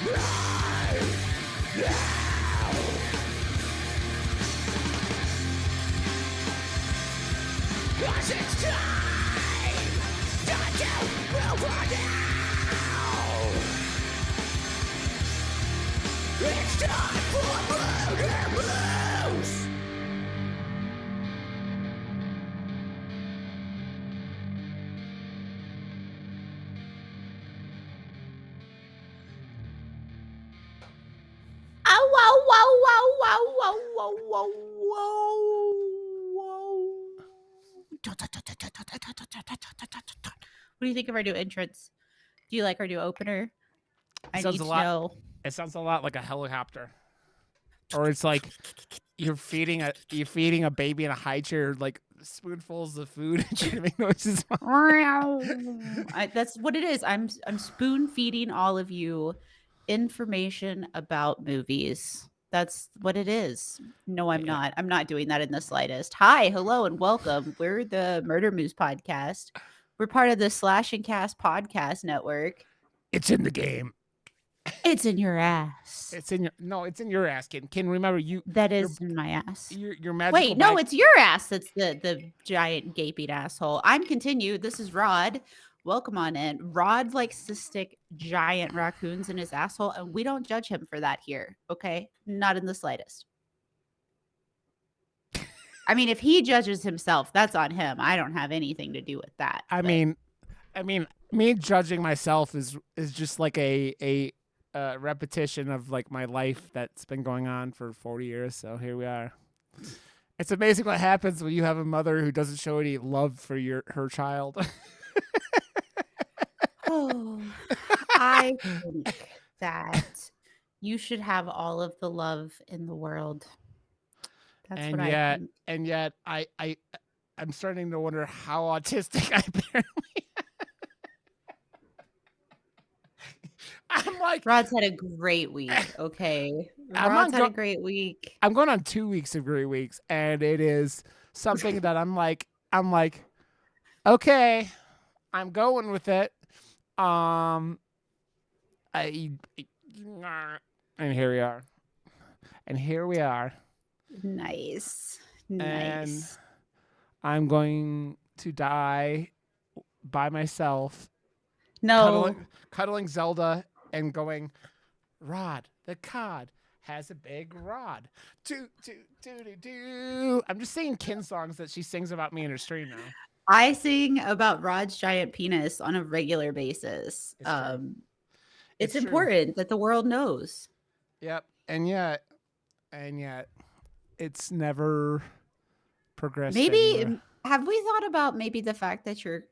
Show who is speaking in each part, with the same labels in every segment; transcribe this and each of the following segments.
Speaker 1: Cause it's time to move on now. It's time for MurderMoose. Oh, What do you think of our new entrance? Do you like our new opener? I need to know.
Speaker 2: It sounds a lot like a helicopter, or it's like you're feeding a baby in a high chair like spoonfuls of food and trying to make noises.
Speaker 1: That's what it is. I'm spoon feeding all of you information about movies. That's what it is. No, I'm not. I'm not doing that in the slightest. Hi, hello, and welcome. We're the MurderMoose podcast. We're part of the Slash and Cast podcast network.
Speaker 2: It's in the game.
Speaker 1: It's in your ass.
Speaker 2: It's in your ass, kid. Ken, remember you.
Speaker 1: That is in my ass.
Speaker 2: Your magical.
Speaker 1: Wait, no, it's your ass. That's the giant gaping asshole. I'm continued. This is Rod. Welcome on in. Rod likes to stick giant raccoons in his asshole, and we don't judge him for that here. Okay, not in the slightest. I mean, if he judges himself, that's on him. I don't have anything to do with that.
Speaker 2: I mean, me judging myself is just like a repetition of like my life that's been going on for 40 years. So here we are. It's amazing what happens when you have a mother who doesn't show any love for her child.
Speaker 1: Oh, I think that you should have all of the love in the world. That's
Speaker 2: and
Speaker 1: what
Speaker 2: yet,
Speaker 1: I think.
Speaker 2: And yet, I'm starting to wonder how autistic I apparently am. I'm like,
Speaker 1: Rod's had a great week. Okay, Rod's had a great week.
Speaker 2: I'm going on 2 weeks of great weeks, and it is something that I'm like, okay, I'm going with it. And here we are.
Speaker 1: Nice.
Speaker 2: And I'm going to die by myself.
Speaker 1: No.
Speaker 2: Cuddling Zelda and going, Rod, the cod has a big rod. Do. I'm just singing Kin songs that she sings about me in her stream now.
Speaker 1: I sing about Rod's giant penis on a regular basis. It's important that the world knows.
Speaker 2: Yep. And yet it's never progressed.
Speaker 1: Maybe
Speaker 2: anywhere.
Speaker 1: Have we thought about maybe the fact that your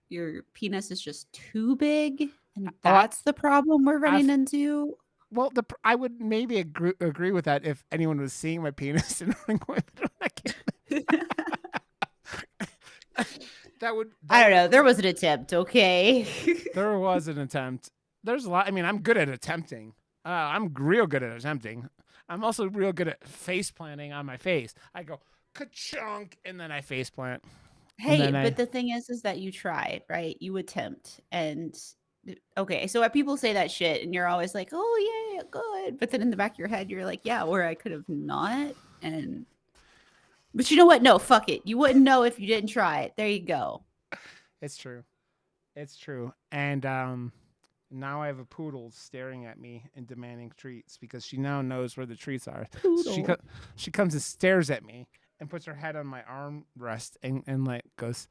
Speaker 1: penis is just too big and that's the problem we're running into?
Speaker 2: Well, I would maybe agree with that if anyone was seeing my penis and going,
Speaker 1: I don't know. There was an attempt, okay?
Speaker 2: There was an attempt. There's a lot. I mean, I'm good at attempting. I'm real good at attempting. I'm also real good at face planting on my face. I go ka-chunk and then I face plant.
Speaker 1: Hey, but the thing is that you tried, right? You attempt. And okay, so people say that shit and you're always like, oh yeah, good. But then in the back of your head, you're like, yeah, or I could have not. But you know what? No, fuck it. You wouldn't know if you didn't try it. There you go.
Speaker 2: It's true. And now I have a poodle staring at me and demanding treats because she now knows where the treats are. So she comes and stares at me and puts her head on my armrest and like goes,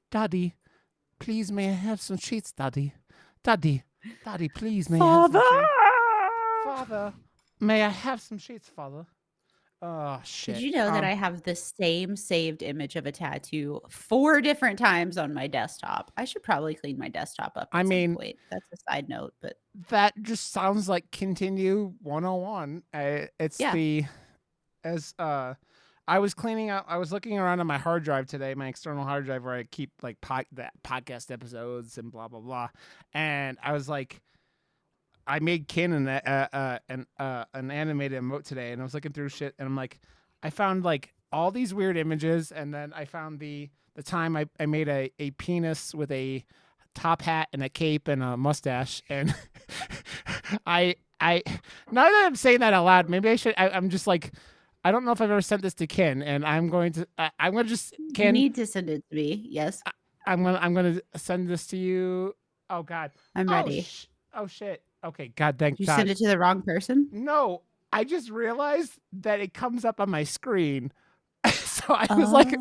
Speaker 2: Daddy, please may I have some treats, Daddy? Daddy, please may I have some treats? Father, may I have some treats, Father? Oh, shit.
Speaker 1: Did you know that I have the same saved image of a tattoo 4 different times on my desktop? I should probably clean my desktop up at some point. That's a side note, but
Speaker 2: that just sounds like Continue 101. I was cleaning out, I was looking around on my hard drive today, my external hard drive where I keep like podcast episodes and blah, blah, blah. And I was like, I made Kin an animated emote today, and I was looking through shit, and I'm like, I found like all these weird images, and then I found the time I made a penis with a top hat and a cape and a mustache, and I I now that I'm saying that out loud, maybe I should. I'm just like, I don't know if I've ever sent this to Ken, and I'm going to. I'm going to just
Speaker 1: You
Speaker 2: Ken.
Speaker 1: need to send it to me. Yes,
Speaker 2: I'm gonna send this to you. Oh God.
Speaker 1: I'm
Speaker 2: Oh
Speaker 1: ready.
Speaker 2: oh shit. Okay. God. Thank
Speaker 1: Did you
Speaker 2: God.
Speaker 1: send it to the wrong person?
Speaker 2: No. I just realized that it comes up on my screen. So I was like,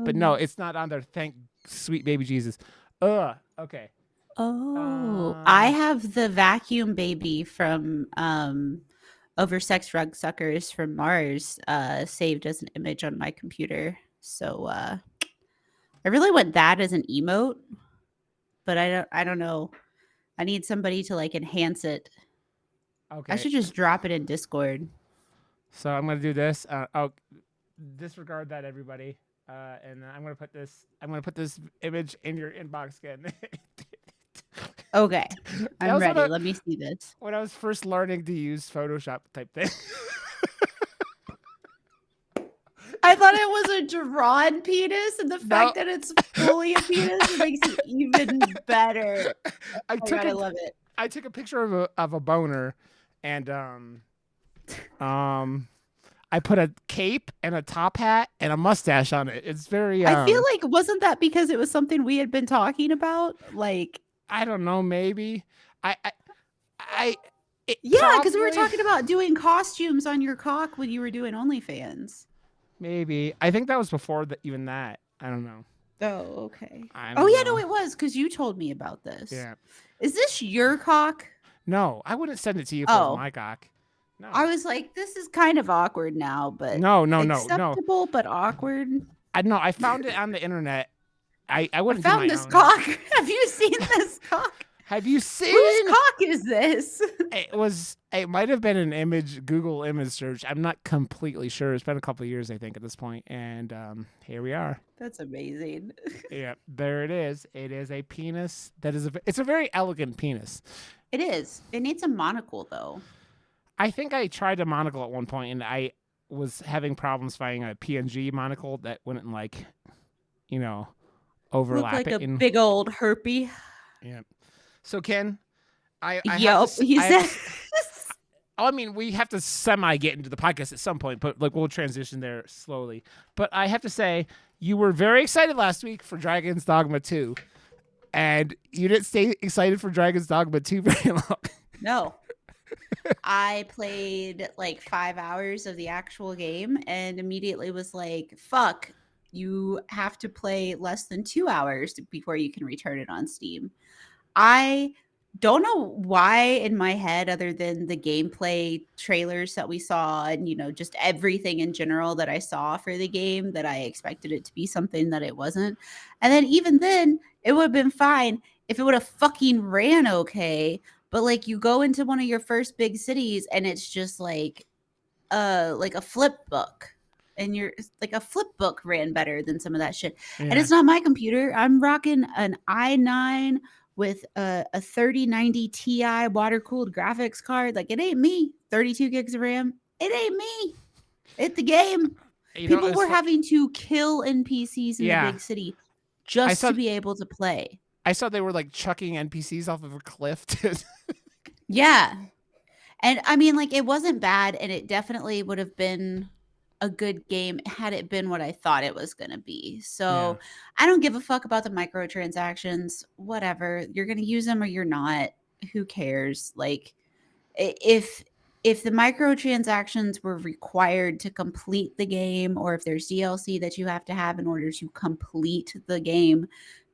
Speaker 2: but no,
Speaker 1: Oh.
Speaker 2: it's not on there. Thank sweet baby Jesus. Okay.
Speaker 1: Oh, I
Speaker 2: Um.
Speaker 1: have the vacuum baby from Oversex Rug Suckers from Mars saved as an image on my computer. So I really want that as an emote, but I don't know. I need somebody to like enhance it. I
Speaker 2: Okay.
Speaker 1: should just drop it in Discord.
Speaker 2: So I'm gonna do this. Oh, disregard that, everybody. And I'm gonna put this. I'm gonna put this image in your inbox again.
Speaker 1: Okay.
Speaker 2: That
Speaker 1: I'm
Speaker 2: was
Speaker 1: ready. Let me see this.
Speaker 2: when I was first learning to use Photoshop type thing.
Speaker 1: I thought it was a drawn penis, and the
Speaker 2: No,
Speaker 1: fact that it's fully a penis makes it even better.
Speaker 2: I
Speaker 1: Oh my
Speaker 2: took
Speaker 1: god, I
Speaker 2: a
Speaker 1: love it.
Speaker 2: I took a picture of a boner, and um I put a cape and a top hat and a mustache on it. It's very
Speaker 1: I feel like wasn't that because it was something we had been talking about? Like,
Speaker 2: I don't know, maybe I I, I it
Speaker 1: yeah, because we were
Speaker 2: probably
Speaker 1: talking about doing costumes on your cock when you were doing OnlyFans.
Speaker 2: maybe I think that was before even that. I don't know.
Speaker 1: Oh, okay.
Speaker 2: I
Speaker 1: Oh
Speaker 2: don't
Speaker 1: yeah, no,
Speaker 2: know.
Speaker 1: it was because you told me about this.
Speaker 2: Yeah.
Speaker 1: Is this your cock?
Speaker 2: No, I wouldn't send it to you if it was
Speaker 1: Oh,
Speaker 2: my cock. No.
Speaker 1: I was like, this is kind of awkward now, but
Speaker 2: No.
Speaker 1: acceptable but awkward.
Speaker 2: I know. I found it on the internet. I
Speaker 1: I
Speaker 2: wouldn't do
Speaker 1: found
Speaker 2: my
Speaker 1: this
Speaker 2: own.
Speaker 1: cock. Have you seen this cock?
Speaker 2: Have you
Speaker 1: Whose
Speaker 2: seen?
Speaker 1: cock is this?
Speaker 2: It was. It might have been an image Google image search. I'm not completely sure. It's been a couple of years, I think, at this point. And here we are.
Speaker 1: That's amazing.
Speaker 2: Yeah, there it is. It is a penis. That is a. It's a very elegant penis.
Speaker 1: It is. It needs a monocle though.
Speaker 2: I think I tried a monocle at one point, and I was having problems finding a PNG monocle that wouldn't like, you know,
Speaker 1: Look
Speaker 2: overlap
Speaker 1: like
Speaker 2: it
Speaker 1: a
Speaker 2: in.
Speaker 1: big old herpy.
Speaker 2: Yeah. So Ken, I have to
Speaker 1: Yup, he
Speaker 2: I have
Speaker 1: said.
Speaker 2: to I mean, we have to semi get into the podcast at some point, but like we'll transition there slowly. But I have to say, you were very excited last week for Dragon's Dogma 2, and you didn't stay excited for Dragon's Dogma 2 very long.
Speaker 1: No. I played like 5 hours of the actual game and immediately was like, fuck, you have to play less than 2 hours before you can return it on Steam. I don't know why in my head, other than the gameplay trailers that we saw and, just everything in general that I saw for the game, that I expected it to be something that it wasn't. And then even then, it would have been fine if it would have fucking ran okay. But like you go into one of your first big cities and it's just like a flip book. And you're like a flip book ran better than some of that shit. And
Speaker 2: Yeah.
Speaker 1: it's not my computer. I'm rocking an i9 with a 3090 Ti water cooled graphics card. Like it ain't me. 32 gigs of RAM. It ain't me. It's the game. People were having to kill NPCs in the
Speaker 2: Yeah.
Speaker 1: big city
Speaker 2: I
Speaker 1: just
Speaker 2: saw
Speaker 1: to be able to play.
Speaker 2: I saw they were like chucking NPCs off of a cliff.
Speaker 1: Yeah. And I mean, like, it wasn't bad, and it definitely would have been a good game had it been what I thought it was going to be. So I don't give a fuck about the microtransactions. Whatever. You're going to use them or you're not. Who cares? Like, if the microtransactions were required to complete the game, or if there's DLC that you have to have in order to complete the game,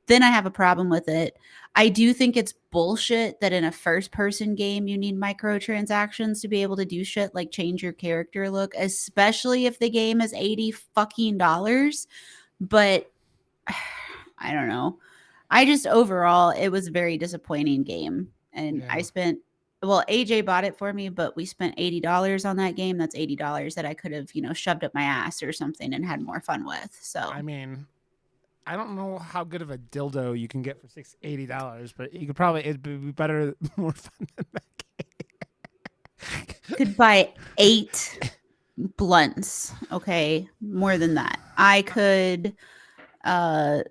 Speaker 1: then I have a problem with it. I do think it's bullshit that in a first person game you need microtransactions to be able to do shit like change your character look, especially if the game is 80 fucking dollars. But I don't know. I just overall it was a very disappointing game. And I spent AJ bought it for me, but we spent $80 on that game. That's $80 that I could have, shoved up my ass or something and had more fun with. So
Speaker 2: I mean, I don't know how good of a dildo you can get for $80, but you could probably it'd be better, more fun than that game.
Speaker 1: Could buy 8 blunts. Okay, more than that. I could
Speaker 2: I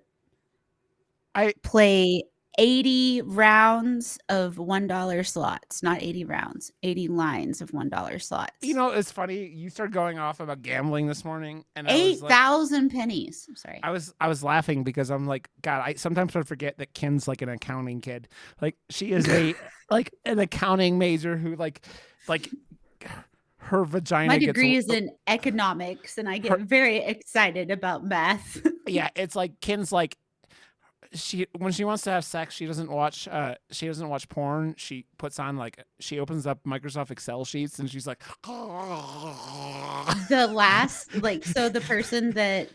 Speaker 1: play 80 rounds of $1 slots, not 80 rounds, 80 lines of $1
Speaker 2: You
Speaker 1: slots.
Speaker 2: know, it's funny. You started going off about gambling this morning, and I was like,
Speaker 1: 8,000 pennies. I'm sorry.
Speaker 2: I was laughing because I'm like, God, I sometimes I forget that Ken's like an accounting kid. Like she is a like an accounting major who like her
Speaker 1: My
Speaker 2: vagina gets
Speaker 1: degree is in economics, and I get
Speaker 2: her.
Speaker 1: very excited about math.
Speaker 2: Yeah, it's like Ken's like she when she wants to have sex, she doesn't watch porn. She puts on like she opens up Microsoft Excel sheets and she's like
Speaker 1: The last like, so the person that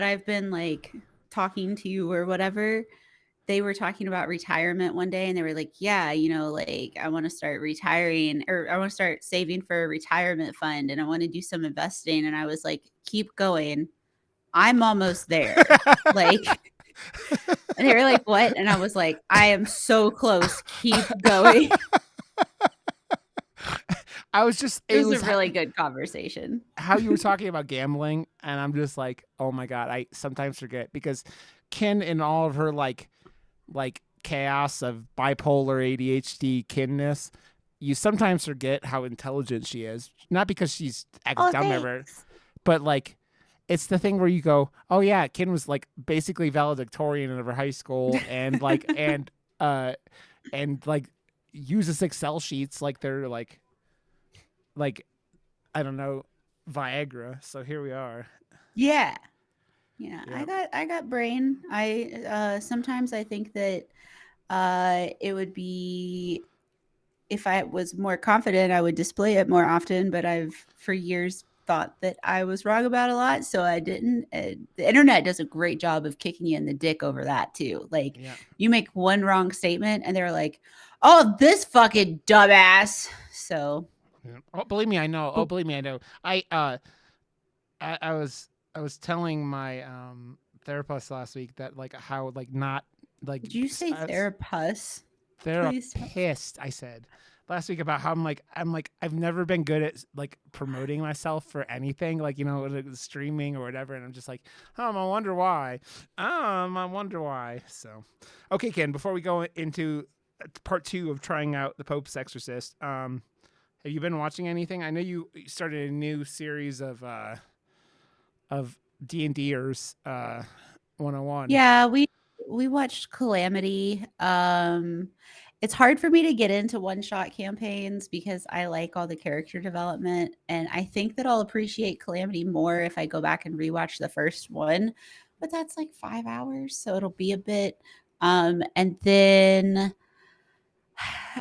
Speaker 1: I've been, like, talking to or whatever, they were talking about retirement one day, and they were like, "Yeah, like, I wanna start retiring, or I wanna start saving for a retirement fund, and I wanna do some investing," and I was like, "Keep going. I'm almost there." Like, and they were like, "What?" And I was like, "I am so close. Keep going."
Speaker 2: I was just
Speaker 1: It
Speaker 2: it
Speaker 1: was a
Speaker 2: was
Speaker 1: really good conversation.
Speaker 2: how you were talking about gambling, and I'm just like, oh my God, I sometimes forget because Ken in all of her like chaos of bipolar ADHD kinness, you sometimes forget how intelligent she is. Not because she's acts
Speaker 1: Oh,
Speaker 2: dumb ever,
Speaker 1: thanks.
Speaker 2: but like it's the thing where you go, oh yeah, Ken was like basically valedictorian of her high school, uh and like uses Excel sheets like they're like I don't know, Viagra. So here we are.
Speaker 1: Yeah. Yeah, I
Speaker 2: Yep.
Speaker 1: got I got brain. Sometimes I think that it would be, if I was more confident, I would display it more often, but I've for years thought that I was wrong about a lot, so I didn't. The internet does a great job of kicking you in the dick over that too. Like,
Speaker 2: Yeah.
Speaker 1: you make one wrong statement and they're like, "Oh, this fucking dumbass." So,
Speaker 2: Yeah. Oh, believe me, I know. Oh,
Speaker 1: but
Speaker 2: believe me, I know. I was telling my therapist last week that like how like not like
Speaker 1: did you say therapist? Please tell.
Speaker 2: therapist. I said last week about how I'm like I've never been good at like promoting myself for anything like like, streaming or whatever, and I'm just like I wonder why. I wonder why. So, okay, Ken. Before we go into part 2 of trying out the Pope's Exorcist, have you been watching anything? I know you started a new series of D&Ders 101.
Speaker 1: Yeah, we watched Calamity. It's hard for me to get into one-shot campaigns because I like all the character development, and I think that I'll appreciate Calamity more if I go back and rewatch the first one, but that's like 5 hours, so it'll be a bit. And then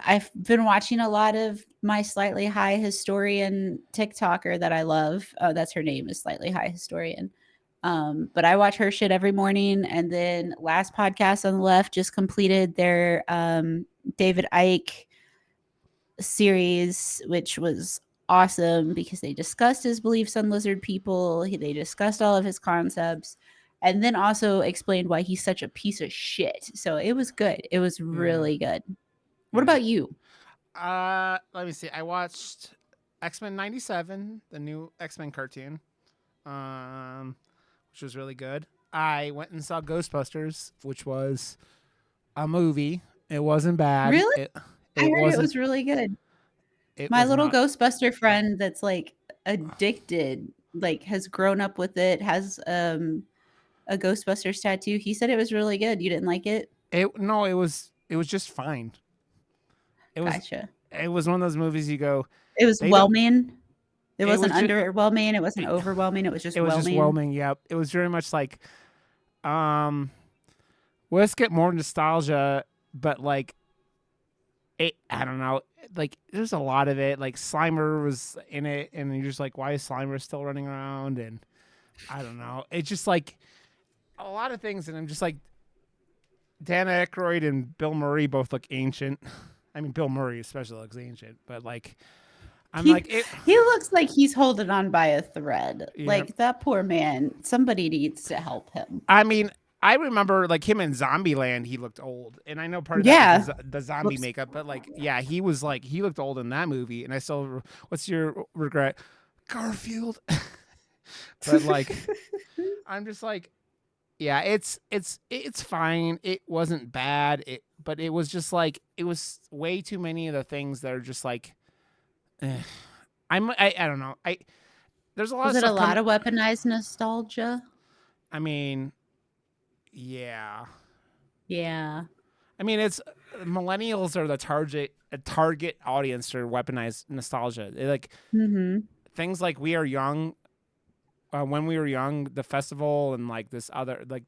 Speaker 1: I've been watching a lot of my Slightly High Historian TikToker that I love. Oh, that's her name, is Slightly High Historian. But I watch her shit every morning. And then last podcast on the left just completed their David Icke series, which was awesome because they discussed his beliefs on lizard people. They discussed all of his concepts, and then also explained why he's such a piece of shit. So it was good. It was
Speaker 2: Yeah,
Speaker 1: really good. What
Speaker 2: yeah.
Speaker 1: about you?
Speaker 2: Let me see. I watched X-Men 97, the new X-Men cartoon, which was really good. I went and saw Ghostbusters, which was a movie. It wasn't bad.
Speaker 1: Really? I
Speaker 2: It
Speaker 1: heard it
Speaker 2: wasn't.
Speaker 1: was really good.
Speaker 2: It
Speaker 1: My
Speaker 2: was
Speaker 1: little
Speaker 2: not.
Speaker 1: Ghostbuster friend that's like addicted, like has grown up with it, has a Ghostbusters tattoo. He said it was really good. You didn't like it?
Speaker 2: It no. It was just fine. It was.
Speaker 1: Gotcha.
Speaker 2: It was one of those movies you go.
Speaker 1: It was
Speaker 2: They don't.
Speaker 1: whelming. It
Speaker 2: It
Speaker 1: wasn't
Speaker 2: was just.
Speaker 1: underwhelming. It wasn't
Speaker 2: It,
Speaker 1: overwhelming. It was just
Speaker 2: it was just
Speaker 1: whelming.
Speaker 2: whelming. Yep. It was very much like um. Let's get more nostalgia, but like I don't know. Like there's a lot of it. Like Slimer was in it, and you're just like, why is Slimer still running around? And I don't know. It's just like a lot of things, and I'm just like, Dan Aykroyd and Bill Murray both look ancient. I mean, Bill Murray especially looks ancient, but like, I'm
Speaker 1: He
Speaker 2: like it.
Speaker 1: he looks like he's holding on by a thread.
Speaker 2: Yeah.
Speaker 1: Like, that poor man. Somebody needs to help him.
Speaker 2: I mean, I remember like him in Zombieland. He looked old, and I know part of that was
Speaker 1: Yeah.
Speaker 2: the zombie
Speaker 1: Whoops.
Speaker 2: makeup, but like, yeah, he was like he looked old in that movie, and I still. What's your regret? Garfield. But like, I'm just like, Yeah, it's fine. It wasn't bad. But it was just like it was way too many of the things that are just like eh. I don't know. There's a lot
Speaker 1: Was
Speaker 2: of
Speaker 1: it a
Speaker 2: stuff
Speaker 1: lot
Speaker 2: coming.
Speaker 1: of weaponized nostalgia?
Speaker 2: I mean, yeah.
Speaker 1: Yeah.
Speaker 2: I mean, it's millennials are the target audience for weaponized nostalgia. Like
Speaker 1: Mhm.
Speaker 2: things like We Are Young, when we were young, the festival, and like this other like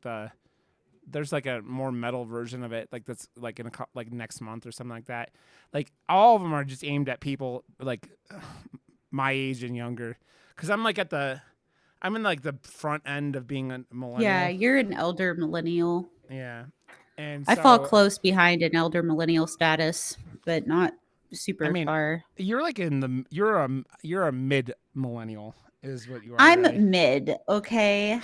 Speaker 2: there's like a more metal version of it, like that's like like next month or something like that. Like all of them are just aimed at people like my age and younger, because I'm in like the front end of being a
Speaker 1: Yeah,
Speaker 2: millennial.
Speaker 1: you're an elder millennial.
Speaker 2: Yeah, and
Speaker 1: I fall
Speaker 2: so
Speaker 1: close behind an elder millennial status, but not
Speaker 2: I
Speaker 1: super
Speaker 2: mean,
Speaker 1: far.
Speaker 2: you're like in the you're a mid millennial is what you are, really.
Speaker 1: I'm mid, okay?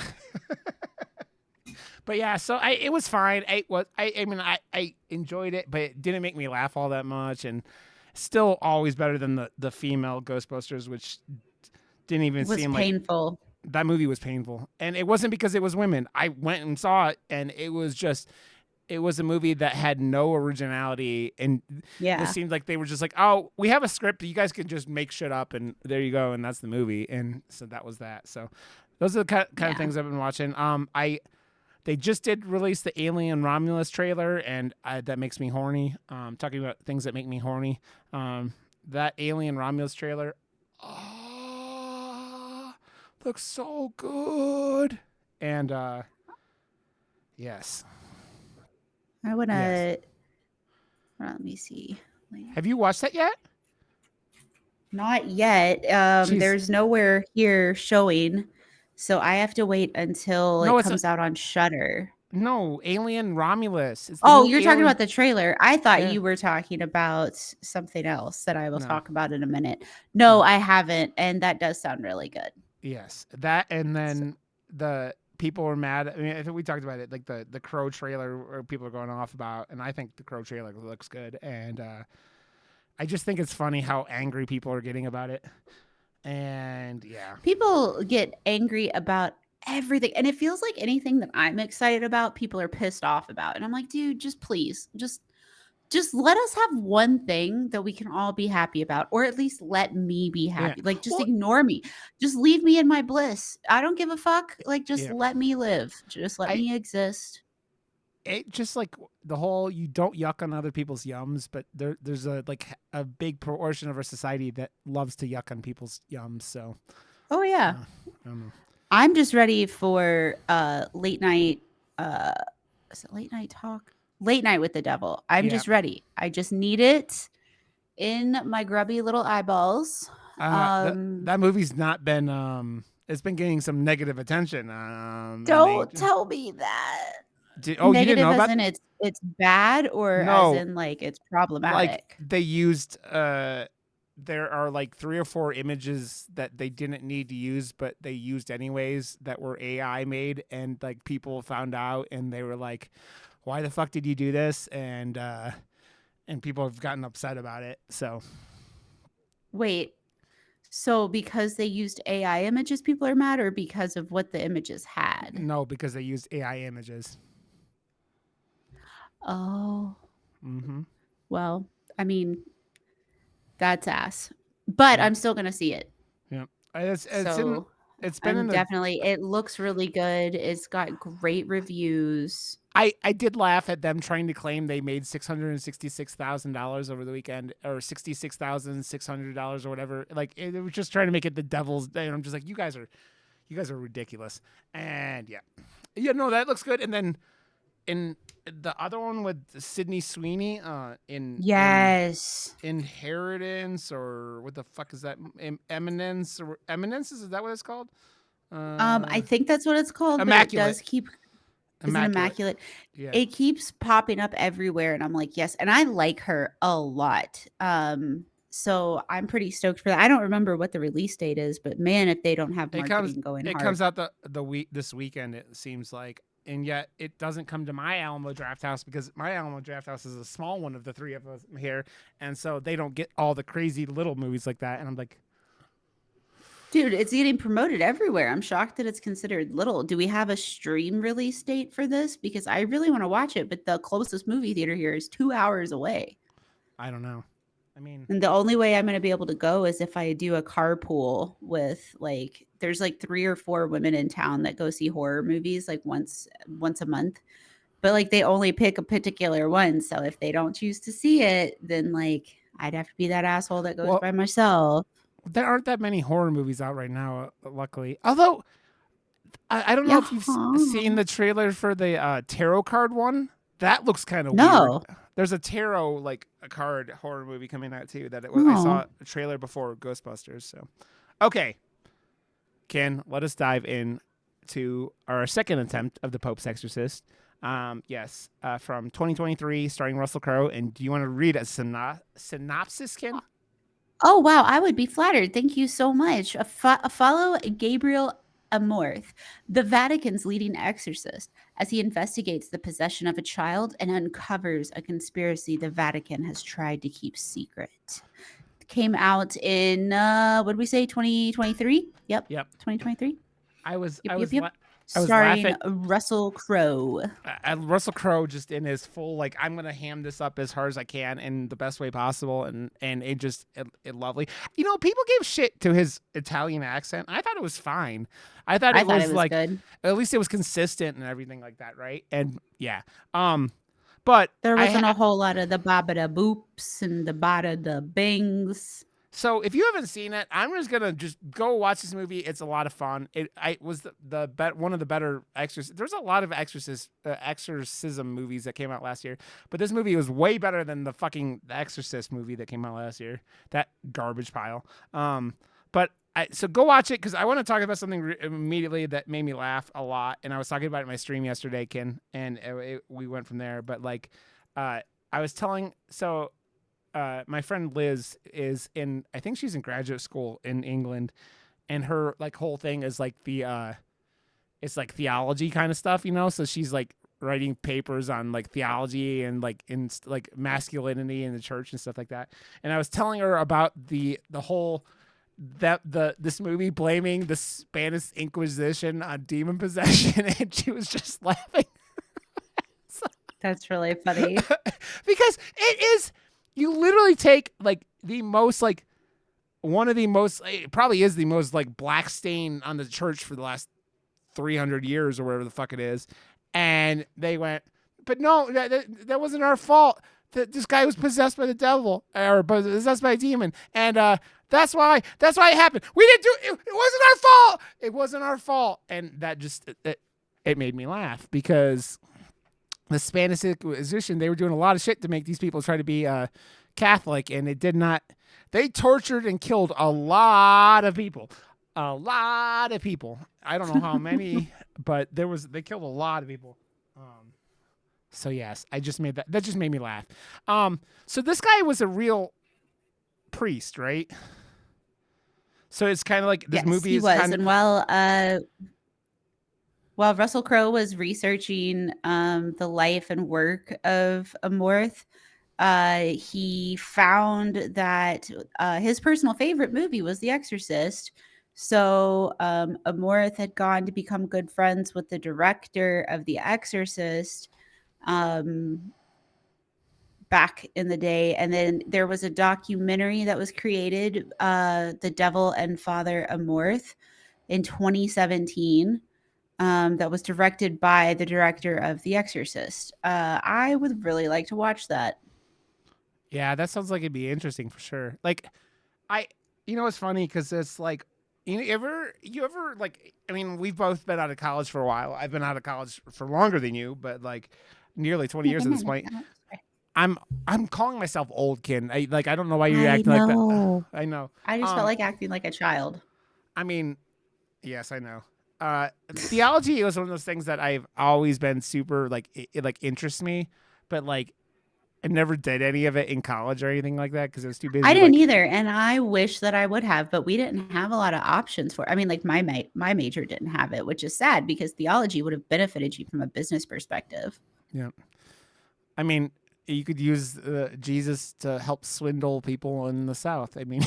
Speaker 2: But yeah, so it was fine. I mean I enjoyed it, but it didn't make me laugh all that much, and still always better than the female Ghostbusters, which didn't even
Speaker 1: Was
Speaker 2: seem like
Speaker 1: painful.
Speaker 2: that movie was painful. And it wasn't because it was women. I went and saw it, and it was a movie that had no originality, and it
Speaker 1: Yeah.
Speaker 2: seemed like they were just like, oh, we have a script, you guys can just make shit up, and there you go, and that's the movie. And so that was that. So those are the kind of
Speaker 1: Yeah.
Speaker 2: things I've been watching. I They just did release the Alien Romulus trailer, and that makes me horny. Talking about things that make me horny. That Alien Romulus trailer, oh, looks so good. And yes,
Speaker 1: I
Speaker 2: yes.
Speaker 1: wanna let me see.
Speaker 2: Have you watched that yet?
Speaker 1: Not yet.
Speaker 2: Jeez,
Speaker 1: There's nowhere here showing, so I have to wait until it
Speaker 2: no, it's a,
Speaker 1: comes out on Shutter.
Speaker 2: no Alien Romulus. It's the
Speaker 1: Oh,
Speaker 2: new
Speaker 1: you're talking
Speaker 2: Alien.
Speaker 1: about the trailer. I thought
Speaker 2: Yeah,
Speaker 1: you were talking about something else that I will
Speaker 2: no,
Speaker 1: talk about in a minute. No,
Speaker 2: no.
Speaker 1: I haven't, and that does sound really good.
Speaker 2: Yes, that, and
Speaker 1: So
Speaker 2: then the people were mad. I mean, I think we talked about it, like the Crow trailer, where people are going off about, and I think the Crow trailer looks good, and I just think it's funny how angry people are getting about it, and yeah,
Speaker 1: people get angry about everything, and it feels like anything that I'm excited about, people are pissed off about. And I'm like, dude, just please, just let us have one thing that we can all be happy about, or at least let me be
Speaker 2: yeah.
Speaker 1: happy. Like, just
Speaker 2: Well,
Speaker 1: ignore me. Just leave me in my bliss. I don't give a fuck. Like, just
Speaker 2: yeah.
Speaker 1: let me live. Just let
Speaker 2: I
Speaker 1: me exist.
Speaker 2: It just like the whole you don't yuck on other people's yums, but there's a like a big portion of our society that loves to yuck on people's yums. So
Speaker 1: Oh yeah.
Speaker 2: I don't know.
Speaker 1: I'm just ready for late night is it late night talk? Late night with the devil. I'm
Speaker 2: Yeah.
Speaker 1: just ready. I just need it in my grubby little eyeballs.
Speaker 2: That movie's not been it's been getting some negative attention. And they
Speaker 1: Don't tell me that.
Speaker 2: oh, you didn't
Speaker 1: Negative
Speaker 2: know
Speaker 1: as
Speaker 2: about
Speaker 1: in it's bad, or as
Speaker 2: no,
Speaker 1: in like it's
Speaker 2: like
Speaker 1: problematic?
Speaker 2: they used there are like 3 or 4 images that they didn't need to use, but they used anyways, that were AI made, and like people found out, and they were like, why the fuck did you do this? And people have gotten upset about it. So
Speaker 1: Wait, so because they used AI images, people are mad, or because of what the images had?
Speaker 2: no, because they used AI images.
Speaker 1: Oh,
Speaker 2: Mm-hmm.
Speaker 1: well, I mean, that's ass. But
Speaker 2: Yep.
Speaker 1: I'm still gonna see it.
Speaker 2: Yep.
Speaker 1: So
Speaker 2: It's been
Speaker 1: I'm
Speaker 2: in the
Speaker 1: definitely it looks really good. It's got great reviews.
Speaker 2: I did laugh at them trying to claim they made $666,000 over the weekend, or $66,600 or whatever. Like it was just trying to make it the devil's. And I'm just like, you guys are ridiculous. And yeah, yeah, no, that looks good. And then in the other one with Sydney Sweeney, in
Speaker 1: Yes.
Speaker 2: Inheritance, or what the fuck is that? Eminence, or Eminence, is that what it's called?
Speaker 1: I think that's what it's called, but it
Speaker 2: Immaculate.
Speaker 1: does keep is it
Speaker 2: Immaculate.
Speaker 1: immaculate?
Speaker 2: Yeah.
Speaker 1: It keeps popping up everywhere, and I'm like, "Yes," and I like her a lot. So I'm pretty stoked for that. I don't remember what the release date is, but man, if they don't have
Speaker 2: It comes
Speaker 1: marketing going
Speaker 2: it
Speaker 1: hard.
Speaker 2: comes out the week this weekend, it seems like. And yet it doesn't come to my Alamo Draft House, because my Alamo Draft House is a small one of the 3 of us here, and so they don't get all the crazy little movies like that. And I'm like,
Speaker 1: Dude, it's getting promoted everywhere. I'm shocked that it's considered little. Do we have a stream release date for this? Because I really want to watch it, but the closest movie theater here is 2 hours away.
Speaker 2: I don't know. I mean,
Speaker 1: And the only way I'm gonna be able to go is if I do a carpool with, like, there's, like, 3 or 4 women in town that go see horror movies, like, once a month, but, like, they only pick a particular one, so if they don't choose to see it, then, like, I'd have to be that asshole that goes
Speaker 2: well,
Speaker 1: by myself.
Speaker 2: there aren't that many horror movies out right now, luckily. Although I don't know
Speaker 1: Yeah.
Speaker 2: if you've seen the trailer for the tarot card one. That looks kind of weird.
Speaker 1: No.
Speaker 2: There's a tarot like a card horror movie coming out too. That I
Speaker 1: Oh.
Speaker 2: saw a trailer before Ghostbusters. So, okay, Ken, let us dive in to our second attempt of the Pope's Exorcist. Yes, from 2023, starring Russell Crowe. And do you want to read a synopsis, Ken?
Speaker 1: Oh, wow, I would be flattered. Thank you so much. Follow Gabriel Amorth, the Vatican's leading exorcist, as he investigates the possession of a child and uncovers a conspiracy the Vatican has tried to keep secret. Came out in, what did we say, 2023? Yep,
Speaker 2: Yep.
Speaker 1: 2023.
Speaker 2: I was
Speaker 1: Yep,
Speaker 2: I
Speaker 1: yep,
Speaker 2: was
Speaker 1: yep.
Speaker 2: I was
Speaker 1: Starring
Speaker 2: laughing.
Speaker 1: Russell Crowe.
Speaker 2: Russell Crowe just in his full like I'm gonna ham this up as hard as I can in the best way possible, and it lovely. You know, people gave shit to his Italian accent. I thought it was fine. I thought
Speaker 1: I
Speaker 2: it
Speaker 1: thought
Speaker 2: was
Speaker 1: it was
Speaker 2: like
Speaker 1: good.
Speaker 2: at least it was consistent and everything like that, right? And yeah, but
Speaker 1: There wasn't a whole lot of the baba da boops and the bada da bings.
Speaker 2: So if you haven't seen it, I'm just gonna just go watch this movie. It's a lot of fun. I was one of the better Exorcist. There's a lot of exorcism movies that came out last year, but this movie was way better than the Exorcist movie that came out last year. That garbage pile. So go watch it because I want to talk about something immediately that made me laugh a lot, and I was talking about it in my stream yesterday, Ken, and we went from there. But I was telling my friend Liz is in I think she's in graduate school in England, and her like whole thing is like it's like theology kind of stuff, you know? So she's like writing papers on like theology and like like masculinity in the church and stuff like that. And I was telling her about the whole this movie blaming the Spanish Inquisition on demon possession, and she was just laughing.
Speaker 1: That's really funny.
Speaker 2: Because it is, you literally take like the most like one of the most, it probably is the most like black stain on the church for the last 300 years or whatever the fuck it is, and they went, but no, that wasn't our fault. This guy was possessed by the devil or possessed by a demon, and that's why it happened. We didn't do it. It wasn't our fault. It wasn't our fault, and that just it made me laugh because the Spanish Inquisition, they were doing a lot of shit to make these people try to be Catholic, and it did not. They tortured and killed a lot of people. A lot of people. I don't know how many, but they killed a lot of people. So yes, I just made that just made me laugh. So this guy was a real priest, right? So it's kind of like this
Speaker 1: Yes,
Speaker 2: movie
Speaker 1: he
Speaker 2: is
Speaker 1: was.
Speaker 2: kind of,
Speaker 1: And while Russell Crowe was researching the life and work of Amorth, he found that his personal favorite movie was The Exorcist. So Amorth had gone to become good friends with the director of The Exorcist back in the day. And then there was a documentary that was created, The Devil and Father Amorth, in 2017. That was directed by the director of The Exorcist. I would really like to watch that.
Speaker 2: yeah, that sounds like it'd be interesting for sure. Like it's funny because it's like, you ever like, I mean, we've both been out of college for a while. I've been out of college for longer than you, but like nearly 20 years at this point. I'm calling myself old, Ken. I don't know why you're
Speaker 1: I
Speaker 2: acting like that.
Speaker 1: know.
Speaker 2: I know.
Speaker 1: I just felt like acting like a child.
Speaker 2: I mean, yes, I know. Theology was one of those things that I've always been super like it like interests me, but like I never did any of it in college or anything like that because I was too busy.
Speaker 1: I didn't
Speaker 2: Like,
Speaker 1: either, and I wish that I would have, but we didn't have a lot of options for it. I mean, like my major didn't have it, which is sad because theology would have benefited you from a business perspective.
Speaker 2: yeah, I mean, you could use Jesus to help swindle people in the South. I mean,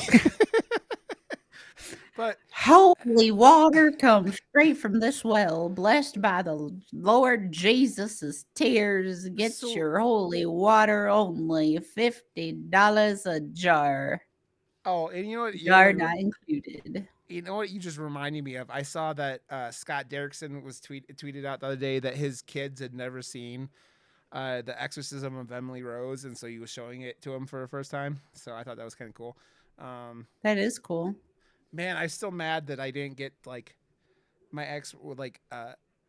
Speaker 2: but
Speaker 1: Holy water comes straight from this well, blessed by the Lord Jesus' tears. Get
Speaker 2: So,
Speaker 1: your holy water only $50 a jar.
Speaker 2: oh, and you know what?
Speaker 1: Jar not included.
Speaker 2: You know what? You just reminded me of. I saw that Scott Derrickson was tweeted out the other day that his kids had never seen the Exorcism of Emily Rose, and so he was showing it to him for the first time. So I thought that was kind of cool. Um,
Speaker 1: That is cool.
Speaker 2: Man, I'm still mad that I didn't get like my ex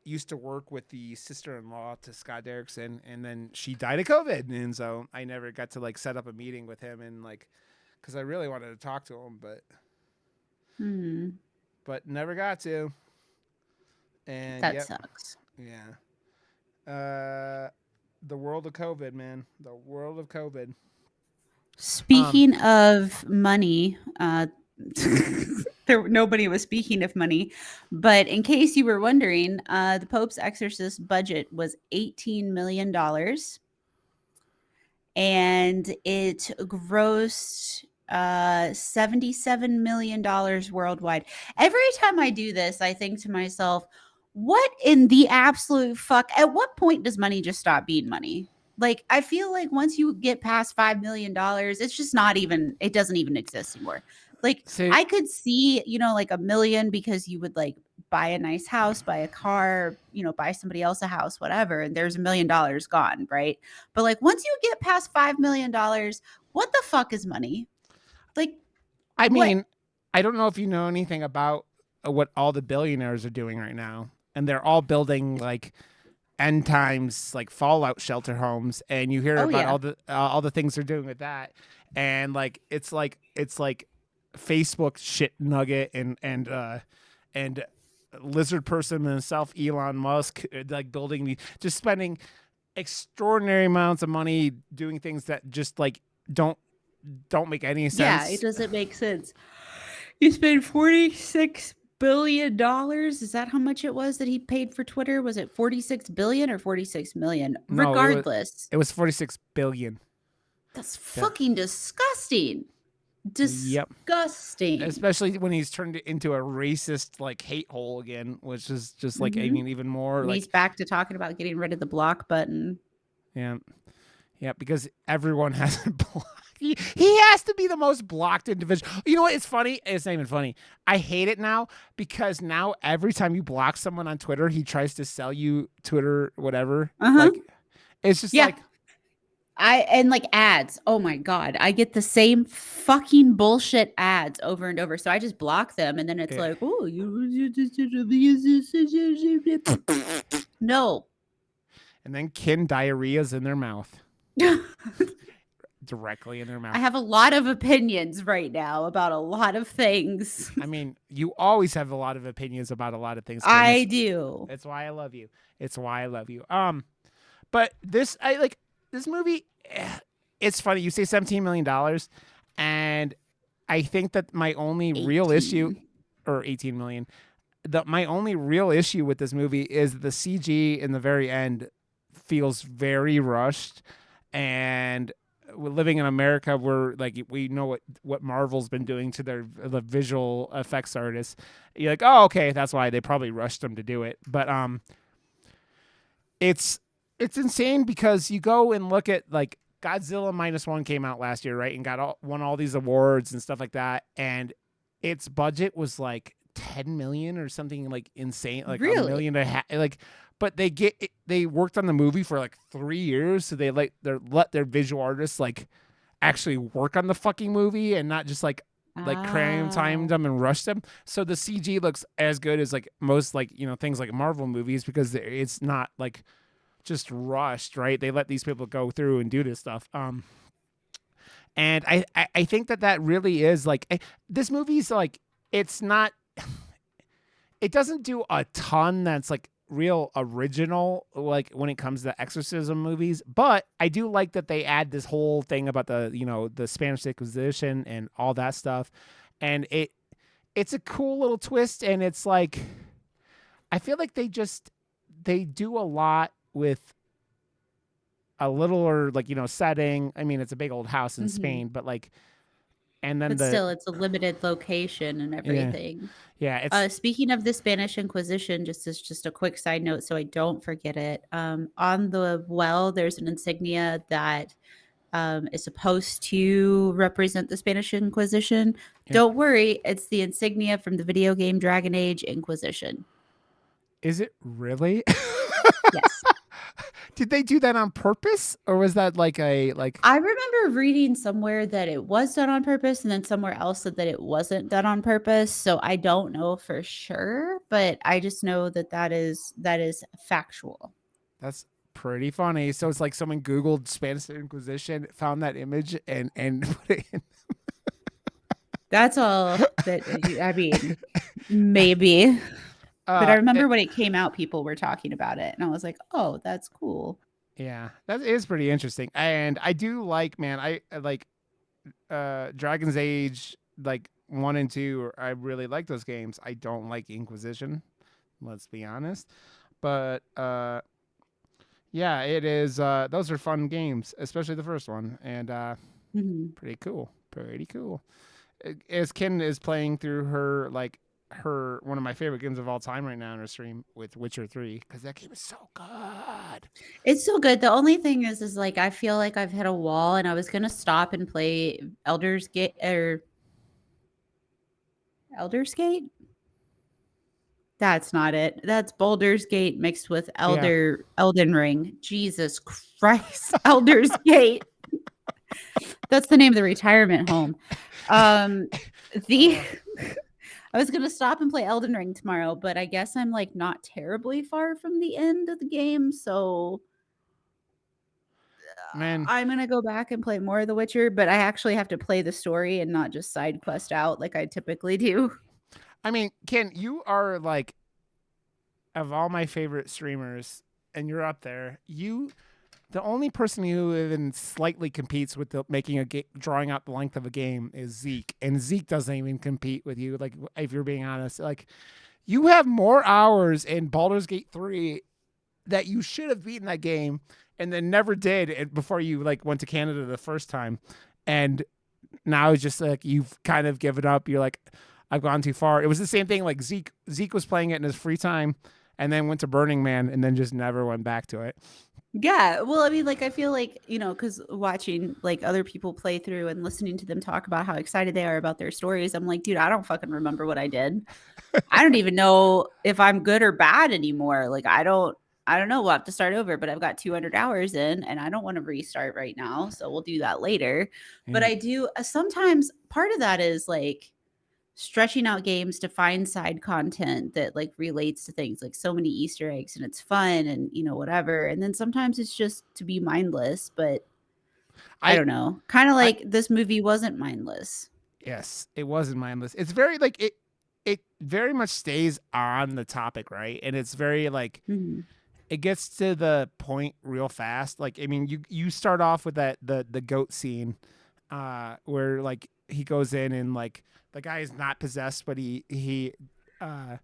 Speaker 2: used to work with the sister-in-law to Scott Derrickson, and then she died of COVID, and so I never got to like set up a meeting with him and like because I really wanted to talk to him,
Speaker 1: Hmm.
Speaker 2: but never got to. And
Speaker 1: That
Speaker 2: yep,
Speaker 1: sucks.
Speaker 2: yeah. The world of COVID, man. The world of COVID. Um,
Speaker 1: Speaking of money, nobody was speaking of money, but in case you were wondering, the Pope's Exorcist budget was $18 million, and it grossed $77 million worldwide. Every time I do this, I think to myself, what in the absolute fuck? At what point does money just stop being money? Like, I feel like once you get past $5 million, it's just not even, it doesn't even exist anymore. Like,
Speaker 2: see,
Speaker 1: I could see, like a million because you would like buy a nice house, buy a car, buy somebody else a house, whatever, and there's $1 million gone, right? But like once you get past $5 million, what the fuck is money? Like
Speaker 2: I
Speaker 1: what?
Speaker 2: mean, I don't know if you know anything about what all the billionaires are doing right now, and they're all building like end times like fallout shelter homes, and you hear
Speaker 1: Oh
Speaker 2: about
Speaker 1: yeah.
Speaker 2: all the things they're doing with that, and like it's like Facebook shit nugget and lizard person himself, Elon Musk, like building the just spending extraordinary amounts of money doing things that just like don't don't make any
Speaker 1: Yeah, it
Speaker 2: sense.
Speaker 1: doesn't make sense. You spend $46 billion. Is that how much it was that he paid for Twitter? Was it 46 billion or 46 million?
Speaker 2: No,
Speaker 1: Regardless,
Speaker 2: it was 46 billion.
Speaker 1: that's
Speaker 2: Yeah.
Speaker 1: fucking disgusting.
Speaker 2: Yep.
Speaker 1: Disgusting.
Speaker 2: Especially when he's turned it into a racist like hate hole again, which is just like I
Speaker 1: Mhm.
Speaker 2: mean even more
Speaker 1: And he's
Speaker 2: like
Speaker 1: back to talking about getting rid of the block button.
Speaker 2: yeah. Yeah, because everyone has a block. He has to be the most blocked individual. You know what? It's funny. It's not even funny. I hate it now because now every time you block someone on Twitter, he tries to sell you Twitter, whatever.
Speaker 1: Uh-huh.
Speaker 2: Like, it's just
Speaker 1: Yeah.
Speaker 2: like,
Speaker 1: And like ads. Oh my god. I get the same fucking bullshit ads over and over. So I just block them and then it's
Speaker 2: eh.
Speaker 1: like, "Oh, you just No.
Speaker 2: And then kin diarrhea's in their mouth, directly in their
Speaker 1: I
Speaker 2: mouth.
Speaker 1: have a lot of opinions right now about a lot of things.
Speaker 2: I mean, you always have a lot of opinions about a lot of things, Kim.
Speaker 1: I do.
Speaker 2: It's why I love you. It's why I love you. But this I like this movie. It's funny you say $17 million, and I think that my only real issue,
Speaker 1: 18.
Speaker 2: or 18 million, my only real issue with this movie is the CG in the very end feels very rushed, and we're living in America where like we know what Marvel's been doing to the visual effects artists. You're like, oh, okay, that's why they probably rushed them to do it. But it's it's insane because you go and look at like Godzilla minus one came out last year, right, and won all these awards and stuff like that, and its budget was like 10 million or something like insane, like a
Speaker 1: Really?
Speaker 2: million and a half, like. But they worked on the movie for like 3 years, so they let their visual artists like actually work on the fucking movie and not just like cram timed
Speaker 1: Ah.
Speaker 2: them and rushed them. So the CG looks as good as like most like things like Marvel movies because it's not like just rushed, right? They let these people go through and do this stuff. And I think that really is like this movie's like it's not it doesn't do a ton that's like real original like when it comes to exorcism movies, but I do like that they add this whole thing about the Spanish Inquisition and all that stuff, and it's a cool little twist, and it's like I feel like they do a lot with a littler like setting. I mean, it's a big old house in
Speaker 1: Mhm.
Speaker 2: Spain, but like and then
Speaker 1: But
Speaker 2: the
Speaker 1: still, it's a limited location and
Speaker 2: yeah,
Speaker 1: everything.
Speaker 2: yeah, it's
Speaker 1: Speaking of the Spanish Inquisition, just a quick side note, so I don't forget it. On the well, there's an insignia that is supposed to represent the Spanish Inquisition.
Speaker 2: yeah.
Speaker 1: Don't worry, it's the insignia from the video game Dragon Age Inquisition.
Speaker 2: Is it really?
Speaker 1: Yes.
Speaker 2: Did they do that on purpose, or was that like a like?
Speaker 1: I remember reading somewhere that it was done on purpose, and then somewhere else said that it wasn't done on purpose. So I don't know for sure, but I just know that that is factual.
Speaker 2: That's pretty funny. So it's like someone Googled Spanish Inquisition, found that image, and put it in.
Speaker 1: That's all that I mean, maybe. But I
Speaker 2: Uh,
Speaker 1: remember
Speaker 2: it,
Speaker 1: when it came out, people were talking about it, and I was like, "Oh, that's cool."
Speaker 2: yeah, that is pretty interesting. And I do like, man, I like Dragon's Age, like 1 and 2. I really like those games. I don't like Inquisition. Let's be honest. But yeah, it is. Those are fun games, especially the first one, and
Speaker 1: Mhm.
Speaker 2: pretty cool. Pretty cool. As Ken is playing through her like her one of my favorite games of all time right now in her stream with Witcher 3 because that game is so good.
Speaker 1: It's so good. The only thing is like I feel like I've hit a wall, and I was gonna stop and play Elder's Gate or Elder's Gate. That's not it. That's Baldur's Gate mixed with
Speaker 2: Yeah.
Speaker 1: Elden Ring. Jesus Christ, Elder's Gate. That's the name of the retirement home. Um, the I was gonna stop and play Elden Ring tomorrow, but I guess I'm like not terribly far from the end of the game, so
Speaker 2: Man,
Speaker 1: I'm gonna go back and play more of The Witcher. But I actually have to play the story and not just side quest out like I typically do.
Speaker 2: I mean, Ken, you are like of all my favorite streamers, and you're up there. The only person who even slightly competes with making drawing out the length of a game is Zeke, and Zeke doesn't even compete with you. Like, if you're being honest, like you have more hours in Baldur's Gate 3 that you should have beaten that game, and then never did before you like went to Canada the first time, and now it's just like you've kind of given up. You're like, I've gone too far. It was the same thing. Like Zeke was playing it in his free time, and then went to Burning Man, and then just never went back to it.
Speaker 1: Yeah, well, I mean, like, I feel like, because watching, like, other people play through and listening to them talk about how excited they are about their stories, I'm like, dude, I don't fucking remember what I did. I don't even know if I'm good or bad anymore. Like, I don't know. We'll have to start over, but I've got 200 hours in, and I don't want to restart right now, so we'll do that later. But
Speaker 2: Yeah.
Speaker 1: I do sometimes part of that is like stretching out games to find side content that like relates to things like so many Easter eggs and it's fun and whatever. And then sometimes it's just to be mindless, but I
Speaker 2: I
Speaker 1: don't know. Kind of
Speaker 2: I
Speaker 1: like this movie wasn't mindless.
Speaker 2: Yes, it was in mindless. It's very like it very much stays on the topic, right? And it's very like
Speaker 1: Mhm.
Speaker 2: it gets to the point real fast. Like I mean, you start off with the goat scene, where like he goes in and like the guy is not possessed, but uh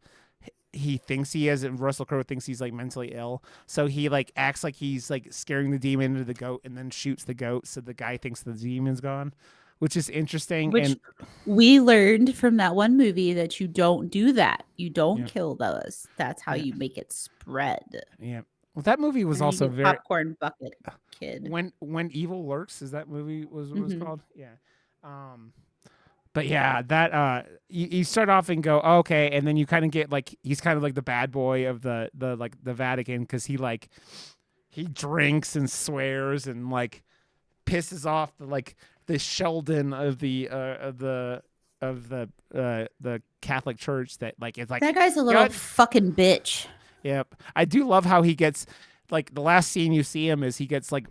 Speaker 2: he thinks he is, and Russell Crowe thinks he's like mentally ill. So he like acts like he's like scaring the demon into the goat, and then shoots the goat, so the guy thinks the demon's gone, which is interesting.
Speaker 1: Which
Speaker 2: And
Speaker 1: we learned from that one movie that you don't do that. You don't
Speaker 2: yeah,
Speaker 1: kill those. That's how
Speaker 2: yeah,
Speaker 1: you make it spread.
Speaker 2: yeah. Well, that movie was
Speaker 1: And then you
Speaker 2: also
Speaker 1: get
Speaker 2: very
Speaker 1: popcorn bucket kid.
Speaker 2: when evil lurks. Is that movie was what it was
Speaker 1: Mhm.
Speaker 2: called? Yeah. Um, but yeah, that you start off and go, oh, okay, and then you kind of get like he's kind of like the bad boy of the like the Vatican, because he drinks and swears and like pisses off the Sheldon of the Catholic Church, that like it's like,
Speaker 1: That guy's a little
Speaker 2: God.
Speaker 1: fucking bitch.
Speaker 2: Yep. I do love how he gets like the last scene you see him is he gets like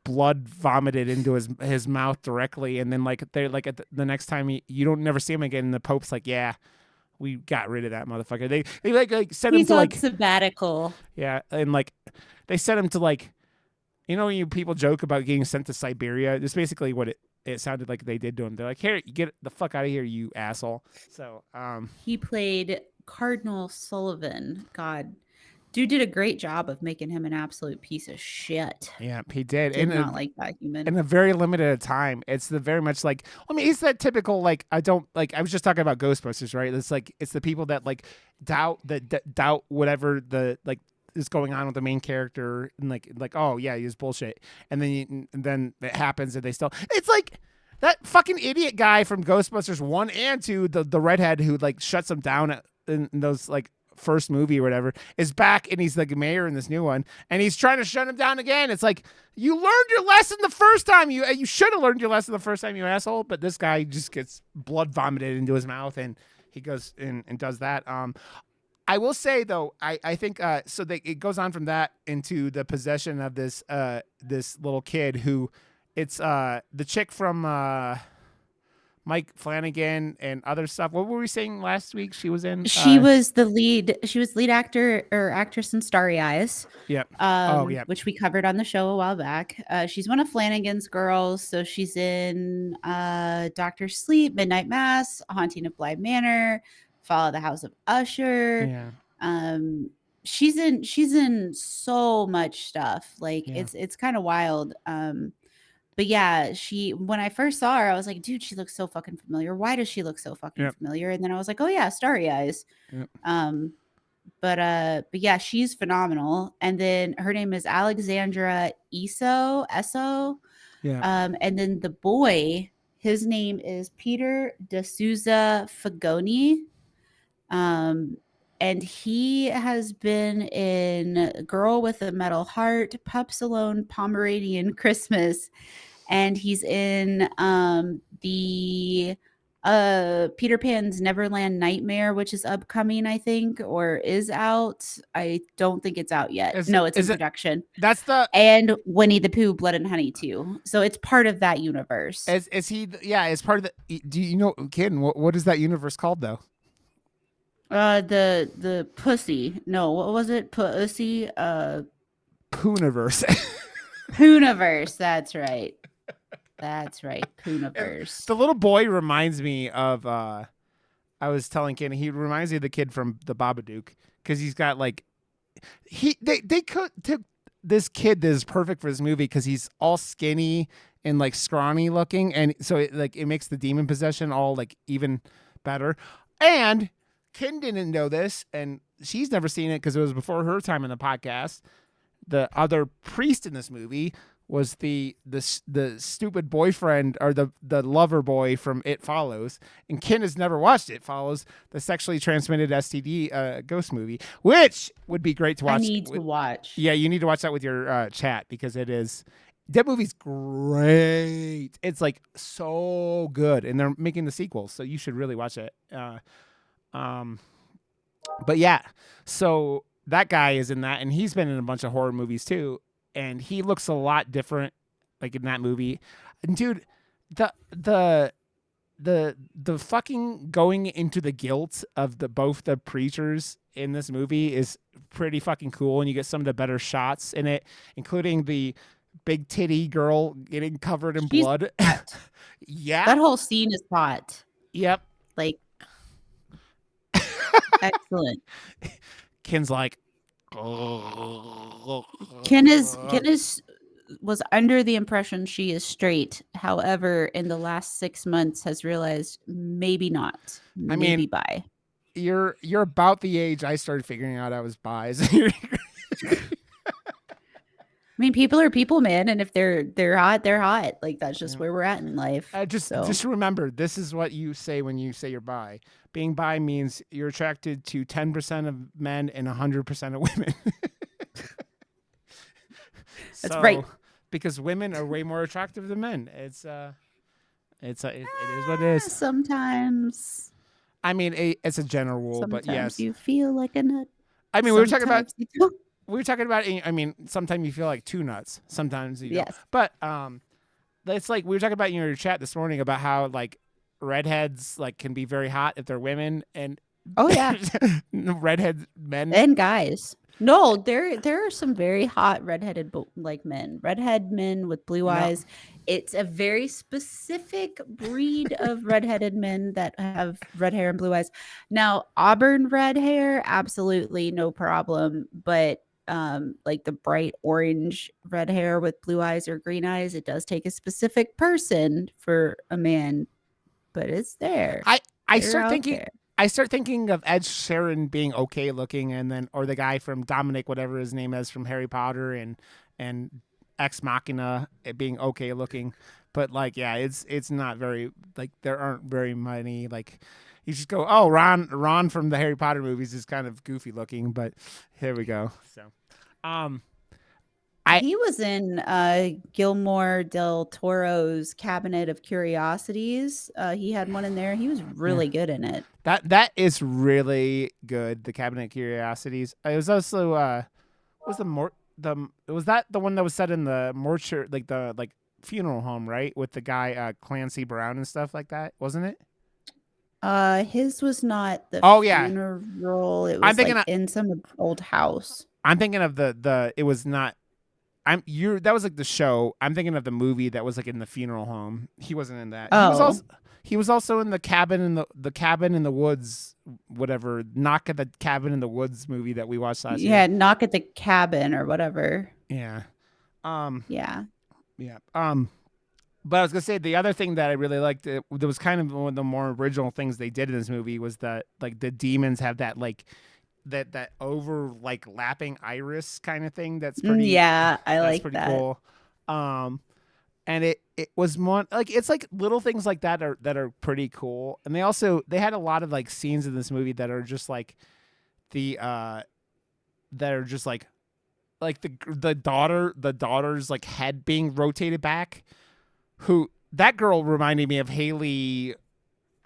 Speaker 2: blood vomited into his mouth directly, and then like they're like at the next time you don't never see him again, and the Pope's like, yeah, we got rid of that motherfucker. They like sent him
Speaker 1: He's
Speaker 2: to
Speaker 1: on
Speaker 2: like,
Speaker 1: sabbatical.
Speaker 2: yeah, and like they sent him to like, you people joke about getting sent to Siberia. It's basically what it sounded like they did to him. They're like, here, you get the fuck out of here, you asshole. So
Speaker 1: He played Cardinal Sullivan. God. Dude did a great job of making him an absolute piece of shit.
Speaker 2: Yeah, he did.
Speaker 1: Did not like that human.
Speaker 2: In a very limited time. It's the very much like, I mean, he's that typical like, I don't like, I was just talking about Ghostbusters, right? It's like it's the people that like doubt whatever the like is going on with the main character, and like oh yeah, he's bullshit, and then it happens and they still, it's like that fucking idiot guy from Ghostbusters 1 and 2, the redhead who like shuts him down in those like first movie or whatever, is back, and he's like mayor in this new one, and he's trying to shut him down again. It's like, you learned your lesson the first time. You should have learned your lesson the first time, you asshole. But this guy just gets blood vomited into his mouth, and he goes and does that. I will say though, I think so it goes on from that into the possession of this this little kid who, it's the chick from Mike Flanagan and other stuff. What were we saying last week? She was in.
Speaker 1: She was the lead. She was lead actor or actress in Starry Eyes.
Speaker 2: Yep.
Speaker 1: Which we covered on the show a while back. She's one of Flanagan's girls, so she's in Doctor Sleep, Midnight Mass, Haunting of Bly Manor, Fall of the House of Usher.
Speaker 2: Yeah.
Speaker 1: She's in so much stuff. Like it's kind of wild. But yeah, when I first saw her, I was like, dude, she looks so fucking familiar. Why does she look so fucking familiar? And then I was like, oh yeah, Starry Eyes. But yeah, she's phenomenal. And then her name is Alexandra Eso.
Speaker 2: Yeah.
Speaker 1: And then the boy, his name is Peter D'Souza Fagoni. And he has been in Girl with a Metal Heart, Pups Alone, Pomeranian Christmas, and he's in the Peter Pan's Neverland Nightmare, which is upcoming, I think, or is out. I don't think it's out yet. It's in production.
Speaker 2: That's
Speaker 1: and Winnie the Pooh, Blood and Honey too. So it's part of that universe.
Speaker 2: Is he? Yeah, it's part of the. Do you know, kid? What is that universe called though?
Speaker 1: The pussy. No, what was it? Pussy.
Speaker 2: Pooniverse.
Speaker 1: Pooniverse. That's right. That's right. Pooniverse.
Speaker 2: The little boy reminds me of. I was telling Ken, he reminds me of the kid from the Babadook, because he's got like, they took this kid that is perfect for this movie because he's all skinny and like scrawny looking, and so it makes the demon possession all like even better. And Ken didn't know this, and she's never seen it because it was before her time in the podcast. The other priest in this movie was the stupid boyfriend, or the lover boy from It Follows, and Ken has never watched It Follows, the sexually transmitted STD ghost movie, which would be great to watch.
Speaker 1: I need to watch.
Speaker 2: Yeah, you need to watch that with your chat, because that movie's great. It's like so good, and they're making the sequels, so you should really watch it. But yeah, so that guy is in that, and he's been in a bunch of horror movies too, and he looks a lot different like in that movie. And dude, the fucking going into the guilt of both the preachers in this movie is pretty fucking cool, and you get some of the better shots in it, including the big titty girl getting covered in blood. Yeah,
Speaker 1: that whole scene is hot.
Speaker 2: Yep.
Speaker 1: Like, excellent.
Speaker 2: Ken's like,
Speaker 1: Ken was under the impression she is straight. However, in the last 6 months has realized maybe not. Maybe bi.
Speaker 2: You're about the age I started figuring out I was bi.
Speaker 1: I mean, people are people, man, and if they're hot, they're hot. Like, that's just where we're at in life.
Speaker 2: Just remember, this is what you say when you say you're bi. Being bi means you're attracted to 10% of men and 100% of women.
Speaker 1: That's right.
Speaker 2: Because women are way more attractive than men. It is what it is.
Speaker 1: Sometimes.
Speaker 2: I mean, it's a general rule, but yes.
Speaker 1: You feel like a nut.
Speaker 2: I mean, we were talking about. I mean, sometimes you feel like two nuts. Sometimes you don't. But it's like we were talking about in your chat this morning about how like redheads like can be very hot if they're women, and redhead men
Speaker 1: and guys. No, there are some very hot redheaded like men. Redhead men with blue eyes. it's a very specific breed of redheaded men that have red hair and blue eyes. Now, auburn red hair, absolutely no problem, but like the bright orange red hair with blue eyes or green eyes, it does take a specific person for a man, but it's there.
Speaker 2: I I
Speaker 1: They're
Speaker 2: start
Speaker 1: out
Speaker 2: thinking
Speaker 1: there.
Speaker 2: I start thinking of Ed Sheeran being okay looking, and then or the guy from Dominic, whatever his name is, from Harry Potter and Ex Machina being okay looking. But like, yeah, it's not very like there aren't very many like. You just go, oh, Ron from the Harry Potter movies is kind of goofy looking, but here we go. So, um, I
Speaker 1: He was in Gilmore del Toro's Cabinet of Curiosities. He had one in there. He was
Speaker 2: yeah,
Speaker 1: really good in it.
Speaker 2: that is really good. The Cabinet of Curiosities. It was also was was that the one that was set in the mortuary, like the like funeral home, right, with the guy Clancy Brown and stuff like that, wasn't it?
Speaker 1: His was not the
Speaker 2: Oh yeah,
Speaker 1: funeral. It
Speaker 2: I'm
Speaker 1: was
Speaker 2: thinking
Speaker 1: like
Speaker 2: of,
Speaker 1: in some old house.
Speaker 2: I'm thinking of the it was not. I'm you're that was like the show. I'm thinking of the movie that was like in the funeral home. He wasn't in that.
Speaker 1: Oh,
Speaker 2: He was also in the cabin in the cabin in the woods, whatever, knock at the cabin in the woods movie that we watched last year.
Speaker 1: yeah, Knock at the Cabin or whatever.
Speaker 2: Yeah. Um.
Speaker 1: Yeah.
Speaker 2: Yeah. But I was gonna say the other thing that I really liked, that was kind of one of the more original things they did in this movie was that like the demons have that like that over like lapping iris kind of thing.
Speaker 1: Yeah, I
Speaker 2: That's
Speaker 1: like
Speaker 2: pretty
Speaker 1: that.
Speaker 2: cool. Um, and it was more like it's like little things like that are pretty cool. And they had a lot of like scenes in this movie that are just like the that are just like the daughter's like head being rotated back. Who that girl reminded me of Haley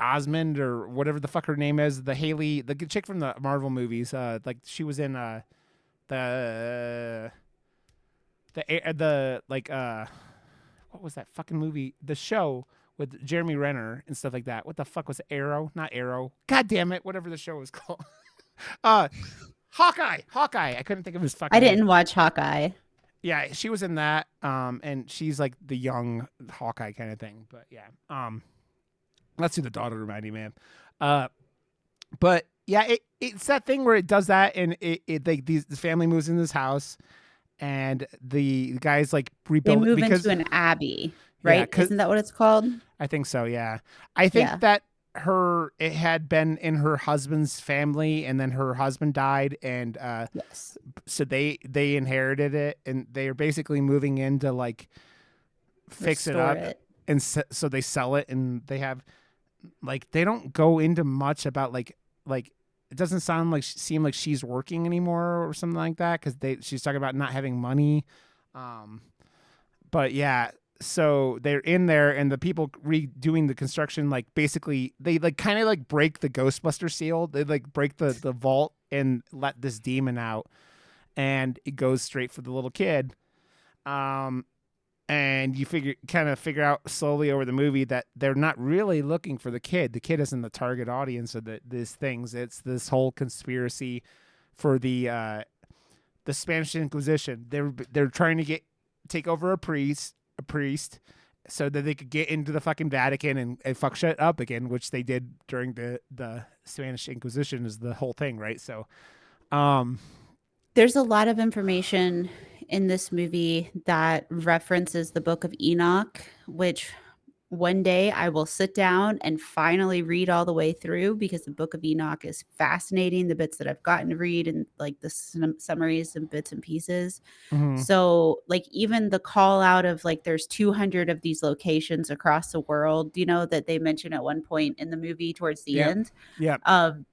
Speaker 2: Osmond or whatever the fuck her name is. The chick from the Marvel movies. Like she was in the the like what was that fucking movie? The show with Jeremy Renner and stuff like that. What the fuck was it? Arrow? Not Arrow. God damn it! Whatever the show was called. uh, Hawkeye. Hawkeye. I couldn't think of his
Speaker 1: I
Speaker 2: fucking name.
Speaker 1: didn't watch Hawkeye.
Speaker 2: Yeah, she was in that. And she's like the young Hawkeye kind of thing. But yeah. That's who the daughter reminded me of. Uh, but yeah, it's that thing where it does that, and it like the family moves in this house, and the guys like
Speaker 1: They
Speaker 2: rebuild it
Speaker 1: move into
Speaker 2: because
Speaker 1: an abbey,
Speaker 2: yeah,
Speaker 1: right?
Speaker 2: cause
Speaker 1: Isn't that what it's called?
Speaker 2: I think so. Yeah, I think
Speaker 1: Yeah.
Speaker 2: that it had been in her husband's family, and then her husband died, and
Speaker 1: Yes.
Speaker 2: so they inherited it, and they are basically moving in to like fix it
Speaker 1: Restore
Speaker 2: up,
Speaker 1: it.
Speaker 2: and so they sell it, and they have like they don't go into much about like it doesn't sound like seem like she's working anymore or something like that because she's talking about not having money. um but yeah, so they're in there, and the people redoing the construction like basically they like kind of like break the Ghostbuster seal. They like break the vault and let this demon out, and it goes straight for the little kid. um and you figure out slowly over the movie that they're not really looking for the kid. The kid isn't the target audience of these things. It's this whole conspiracy for the Spanish Inquisition. They're trying to take over a priest, so that they could get into the fucking Vatican and fuck shit up again, which they did during the Spanish Inquisition. Is the whole thing, right? So, um,
Speaker 1: There's a lot of information in this movie that references the Book of Enoch, which one day I will sit down and finally read all the way through because the Book of Enoch is fascinating. The bits that I've gotten to read and like the summaries and bits and pieces.
Speaker 2: mhm.
Speaker 1: So, like, even the call out of like there's 200 of these locations across the world, that they mention at one point in the movie towards the
Speaker 2: Yep,
Speaker 1: end,
Speaker 2: yep.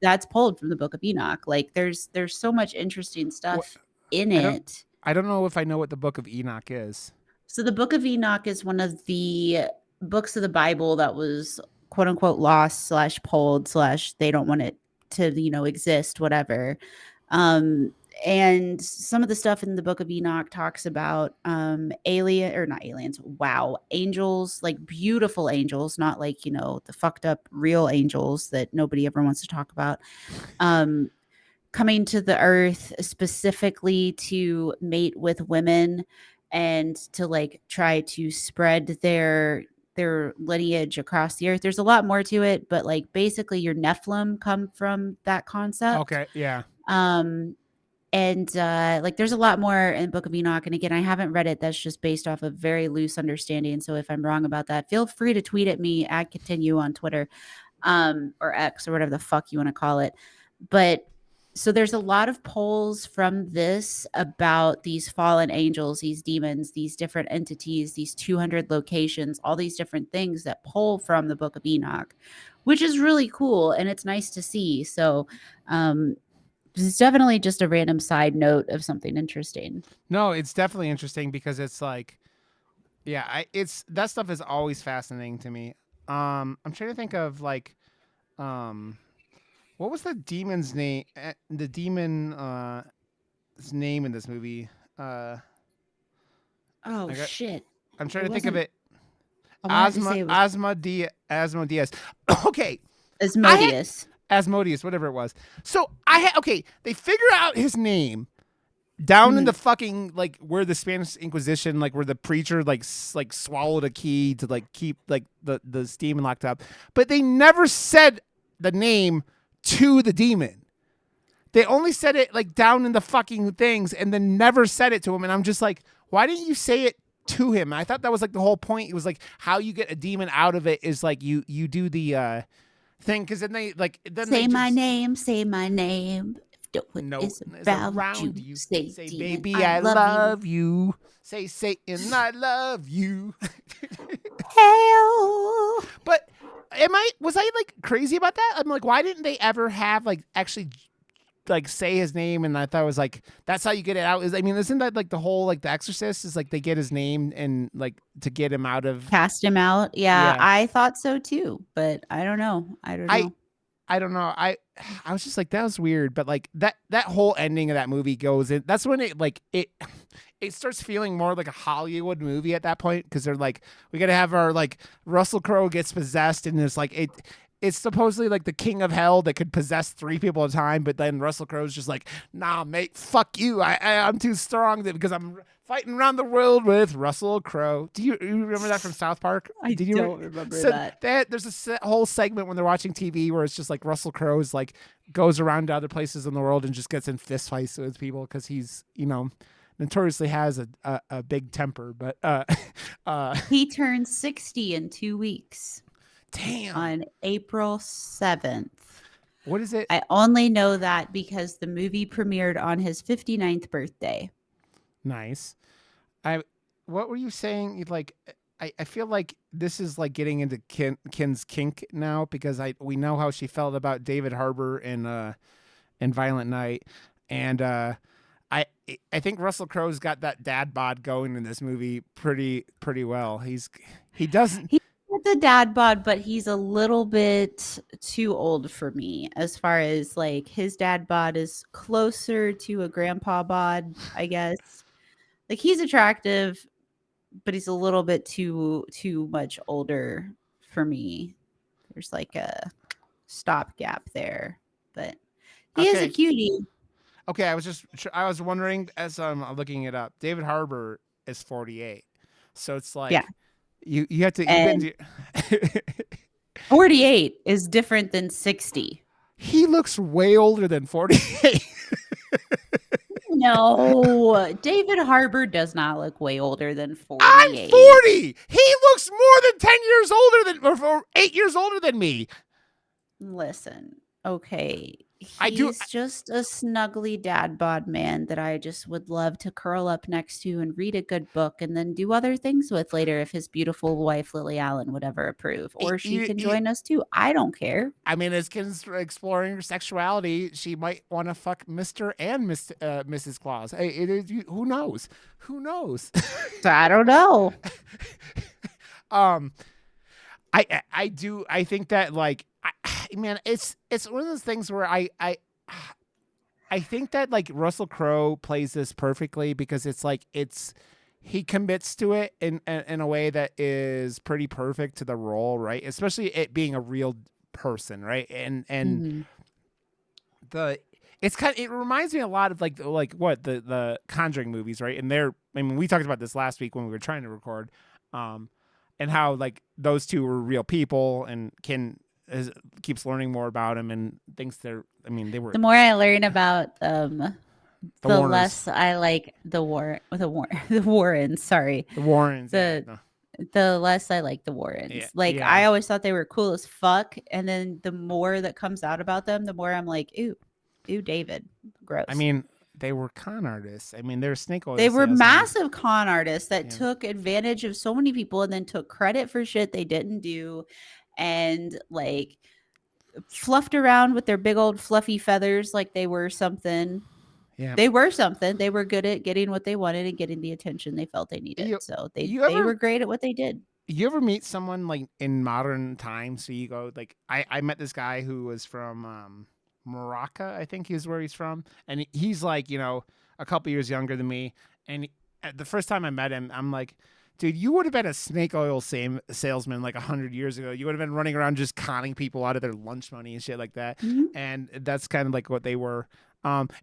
Speaker 1: that's pulled from the Book of Enoch. Like, there's so much interesting
Speaker 2: What
Speaker 1: stuff in
Speaker 2: I don't
Speaker 1: it.
Speaker 2: I don't know if I know what the Book of Enoch is.
Speaker 1: So the Book of Enoch is one of the books of the Bible that was quote unquote lost slash pulled slash they don't want it to exist, whatever. Um, and some of the stuff in the Book of Enoch talks about alien or not aliens, wow, angels, like beautiful angels, not like the fucked up real angels that nobody ever wants to talk about. Um, coming to the earth specifically to mate with women and to like try to spread their lineage across the earth. There's a lot more to it, but like basically your Nephilim come from that concept.
Speaker 2: Okay, yeah.
Speaker 1: Um and like there's a lot more in Book of Enoch. And again, I haven't read it. That's just based off of very loose understanding. So if I'm wrong about that, feel free to tweet at me at continue on Twitter, or X or whatever the fuck you want to call it. But so there's a lot of polls from this about these fallen angels, these demons, these different entities, these 200 locations, all these different things that pull from the Book of Enoch, which is really cool and it's nice to see. So it's definitely just a random side note of something interesting.
Speaker 2: No, it's definitely interesting because it's like, yeah, it's that stuff is always fascinating to me. I'm trying to think of like, um, what was the demon's name? The demon his name in this movie.
Speaker 1: Oh
Speaker 2: I got,
Speaker 1: shit!
Speaker 2: I'm trying
Speaker 1: It
Speaker 2: to think of
Speaker 1: wasn't.
Speaker 2: it.
Speaker 1: I wanted to say it was
Speaker 2: Asmodeus. Okay, I had
Speaker 1: Asmodeus.
Speaker 2: Asmodeus, whatever it was. So I had okay. They figure out his name down in the
Speaker 1: Mhm.
Speaker 2: fucking like where the Spanish Inquisition, like where the preacher like swallowed a key to like keep like the demon locked up, but they never said the name to the demon. They only said it like down in the fucking things, and then never said it to him. And I'm just like, why didn't you say it to him? I thought that was like the whole point. It was like how you get a demon out of it is like you do the thing because then they
Speaker 1: Say my
Speaker 2: just
Speaker 1: name. Say my name. If no one
Speaker 2: no
Speaker 1: is
Speaker 2: is
Speaker 1: around
Speaker 2: around
Speaker 1: you,
Speaker 2: you.
Speaker 1: say
Speaker 2: Say,
Speaker 1: demon,
Speaker 2: baby,
Speaker 1: I
Speaker 2: I
Speaker 1: love you.
Speaker 2: love you. Say, Satan, I love you.
Speaker 1: Hell.
Speaker 2: But was I like crazy about that? I'm like, why didn't they ever have like actually like say his name? And I thought it was like that's how you get it out. Is I mean, isn't that like the whole like the Exorcist is like they get his name and like to get him out of
Speaker 1: Cast him out. Yeah,
Speaker 2: yeah.
Speaker 1: I thought so too, but I don't know. I don't
Speaker 2: I
Speaker 1: know.
Speaker 2: I don't know. I was just like that was weird, but like that whole ending of that movie goes in. That's when it starts feeling more like a Hollywood movie at that point because they're like we got to have our like Russell Crowe gets possessed and it's like it's supposedly like the king of hell that could possess 3 people at a time, but then Russell Crowe's just like, nah, mate, fuck you. I'm too strong because I'm fighting around the world with Russell Crowe. Do you remember that from South Park?
Speaker 1: I
Speaker 2: Did you?
Speaker 1: don't remember
Speaker 2: So
Speaker 1: that.
Speaker 2: there's a whole segment when they're watching TV where it's just like Russell Crowe's like goes around to other places in the world and just gets in fist fights with people because he's notoriously has a big temper. But
Speaker 1: He turned 60 in 2 weeks
Speaker 2: damn,
Speaker 1: on April 7th.
Speaker 2: what is it?
Speaker 1: I only know that because the movie premiered on his 59th birthday.
Speaker 2: Nice. I what were you saying? Like I feel like this is like getting into Kin's kink now because we know how she felt about David Harbour in Violent Night, and I I think Russell Crowe's got that dad bod going in this movie pretty well. He doesn't.
Speaker 1: He's got the dad bod, but he's a little bit too old for me as far as like his dad bod is closer to a grandpa bod, I guess. Like he's attractive, but he's a little bit too much older for me. There's like a stopgap there, but he is a
Speaker 2: Okay,
Speaker 1: cutie.
Speaker 2: okay. I was wondering as I'm looking it up. David Harbour is 48, so it's
Speaker 1: Yeah.
Speaker 2: like you have to you've been
Speaker 1: And
Speaker 2: to
Speaker 1: 48 is different than 60.
Speaker 2: he looks way older than 48.
Speaker 1: No, David Harbour does not look way older than
Speaker 2: I'm
Speaker 1: 48.
Speaker 2: 40. He looks more than 10 years older than or 8 years older than me.
Speaker 1: Listen, okay.
Speaker 2: I do
Speaker 1: He's just a snuggly dad bod man that I just would love to curl up next to and read a good book and then do other things with later if his beautiful wife Lily Allen would ever approve. Or she can join us too. I don't care.
Speaker 2: I mean, as kids exploring her sexuality, she might want to fuck Mr. and Mrs. Claus. Hey, who knows? Who knows?
Speaker 1: I don't know.
Speaker 2: um, I do. I think that like, man, it's one of those things where I think that like Russell Crowe plays this perfectly because it's like he commits to it in a way that is pretty perfect to the role, right? Especially it being a real person, right? And
Speaker 1: Mhm.
Speaker 2: the It's kind. It reminds me a lot of like what the Conjuring movies, right? And they're. I mean, we talked about this last week when we were trying to record, um, and how like those two were real people, and keeps learning more about them and thinks they're. I mean, they were
Speaker 1: The more I learn about
Speaker 2: the
Speaker 1: the
Speaker 2: Warners,
Speaker 1: less I like the Warrens. Sorry,
Speaker 2: the Warrens. Yeah,
Speaker 1: the
Speaker 2: no,
Speaker 1: the less I like the
Speaker 2: yeah,
Speaker 1: Warrens. Like
Speaker 2: yeah.
Speaker 1: I always thought they were cool as fuck, and then the more that comes out about them, the more I'm like, ooh, David,
Speaker 2: I
Speaker 1: gross.
Speaker 2: mean, they were con artists. I mean, they're snake oil
Speaker 1: They were
Speaker 2: salesmen.
Speaker 1: massive con artists that
Speaker 2: Yeah.
Speaker 1: took advantage of so many people and then took credit for shit they didn't do, and like fluffed around with their big old fluffy feathers like they were something.
Speaker 2: Yeah.
Speaker 1: They were something. They were good at getting what they wanted and getting the attention they felt they needed.
Speaker 2: You
Speaker 1: So
Speaker 2: you
Speaker 1: they
Speaker 2: ever
Speaker 1: were great at what they did.
Speaker 2: you ever meet someone like in modern times? So you go like I met this guy who was from Morocco, I think is where he's from, and he's like a couple years younger than me. And the first time I met him, I'm like, dude, you would have been a snake oil salesman like 100 years ago. You would have been running around just conning people out of their lunch money and shit like that.
Speaker 1: Mhm.
Speaker 2: And that's kind of like what they were.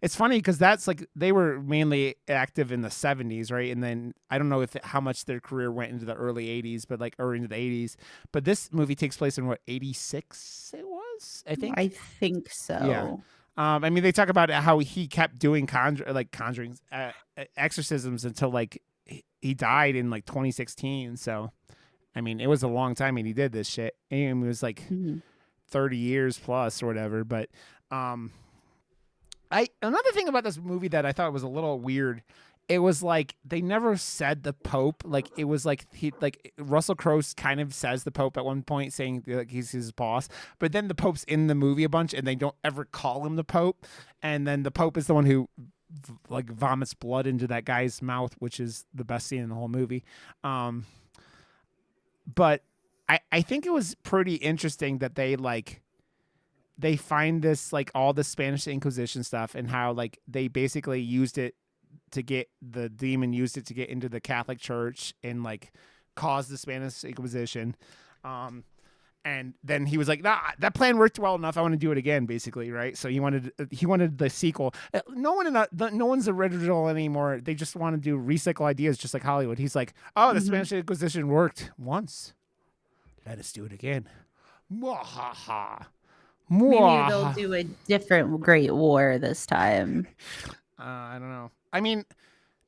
Speaker 2: It's funny because that's like they were mainly active in the 70s, right? And then I don't know how much their career went into the early 80s, but like or into the 80s. But this movie takes place in what 86 it was, I
Speaker 1: I
Speaker 2: think.
Speaker 1: think
Speaker 2: Yeah.
Speaker 1: so.
Speaker 2: I mean, they talk about how he kept doing conjurings, exorcisms until like he died in like 2016. So, I mean, it was a long time and he did this shit. And it was like
Speaker 1: Mhm.
Speaker 2: 30 years plus or whatever. But um, another thing about this movie that I thought was a little weird. It was like they never said the Pope. Like it was like Russell Crowe kind of says the Pope at one point, saying like he's his boss. But then the Pope's in the movie a bunch, and they don't ever call him the Pope. And then the Pope is the one who like vomits blood into that guy's mouth, which is the best scene in the whole movie. Um, but I think it was pretty interesting that they find this like all the Spanish Inquisition stuff and how like they basically used it to get the demon used it to get into the Catholic Church and like cause the Spanish Inquisition. And then he was like, "Nah, that plan worked well enough. I want to do it again." Basically, right? So he wanted the sequel. No one's original anymore. They just want to do recycle ideas, just like Hollywood. He's like, "Oh, the
Speaker 1: Mhm.
Speaker 2: Spanish Inquisition worked once. Let us do it again." Mwahaha.
Speaker 1: Maybe they'll
Speaker 2: Mwah.
Speaker 1: do a different Great War this time.
Speaker 2: I don't know. I mean,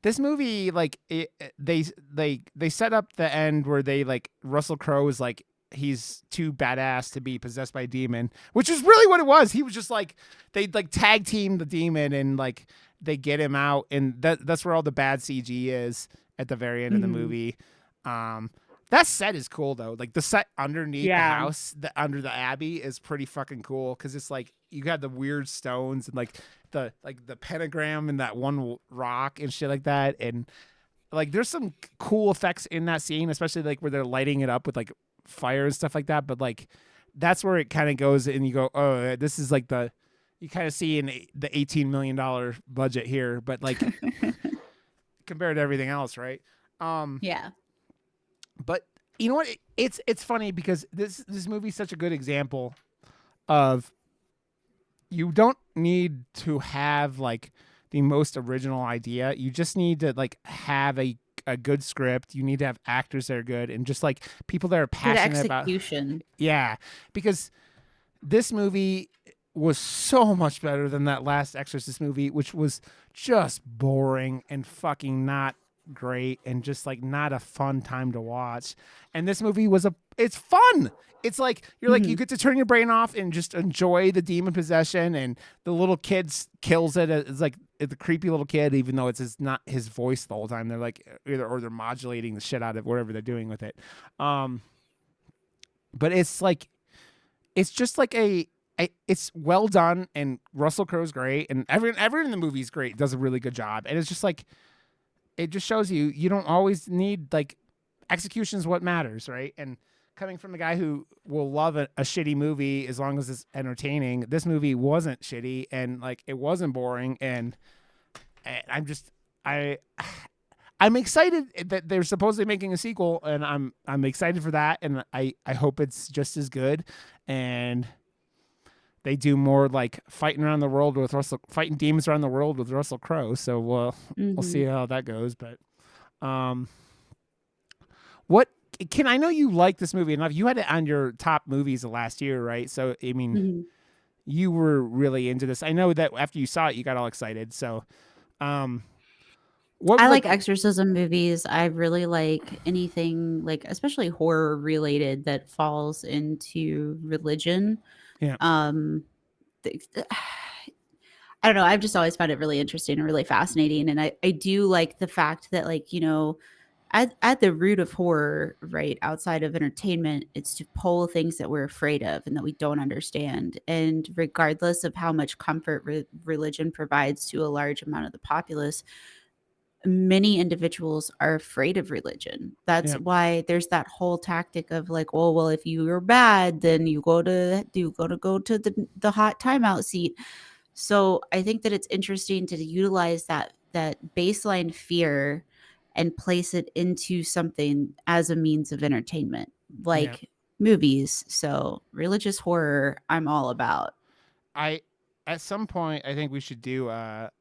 Speaker 2: this movie they set up the end where they like Russell Crowe is like he's too badass to be possessed by a demon, which is really what it was. He was just like they like tag team the demon and like they get him out, and that's where all the bad CG is at the very end of the
Speaker 1: Mhm.
Speaker 2: movie. Um, that set is cool though. Like the set underneath the
Speaker 1: Yeah.
Speaker 2: house, under the abbey, is pretty fucking cool because it's like you got the weird stones and like the pentagram and that one rock and shit like that, and like there's some cool effects in that scene, especially like where they're lighting it up with like fire and stuff like that. But like that's where it kind of goes, and you go, oh, this is like you kind of see in the $18 million budget here, but like compared to everything else, right? Um,
Speaker 1: Yeah.
Speaker 2: but you know what? It's funny because this movie's such a good example of you don't need to have like the most original idea. You just need to like have a good script. You need to have actors that are good and just like people that are
Speaker 1: Good
Speaker 2: passionate about.
Speaker 1: execution.
Speaker 2: Yeah, because this movie was so much better than that last Exorcist movie, which was just boring and fucking not great and just like not a fun time to watch. And this movie it's fun. It's like you're like you
Speaker 1: Mhm.
Speaker 2: get to turn your brain off and just enjoy the demon possession, and the little kid kills it. It's like the creepy little kid, even though not his voice the whole time. They're like they're modulating the shit out of whatever they're doing with it. Um, but it's just like it's well done, and Russell Crowe's great, and everyone in the movie's great, does a really good job, and it's just like it just shows you don't always need like execution is what matters, right? And coming from a guy who will love a shitty movie as long as it's entertaining, this movie wasn't shitty and like it wasn't boring, and I I'm excited that they're supposedly making a sequel, and I'm excited for that, and I hope it's just as good, and they do more like fighting around the world with fighting demons around the world with Russell Crowe. So we'll see
Speaker 1: Mhm.
Speaker 2: how that goes. But um, what can I know you like this movie enough? You had it on your top movies of last year, right? So I mean,
Speaker 1: Mhm.
Speaker 2: you were really into this. I know that after you saw it, you got all excited. So um, what
Speaker 1: I
Speaker 2: like
Speaker 1: like exorcism movies. I really like anything like especially horror related that falls into religion.
Speaker 2: yeah
Speaker 1: Um th- I don't know. I've just always found it really interesting and really fascinating. And I do like the fact that, like, at the root of horror, right, outside of entertainment, it's to pull things that we're afraid of and that we don't understand. And regardless of how much comfort religion provides to a large amount of the populace, many individuals are afraid of religion. That's
Speaker 2: yeah
Speaker 1: why there's that whole tactic of like, oh well, if you are bad, then you go to the hot timeout seat. So I think that it's interesting to utilize that baseline fear and place it into something as a means of entertainment,
Speaker 2: yeah.
Speaker 1: like movies. So religious horror, I'm all about.
Speaker 2: I at some point I think we should do The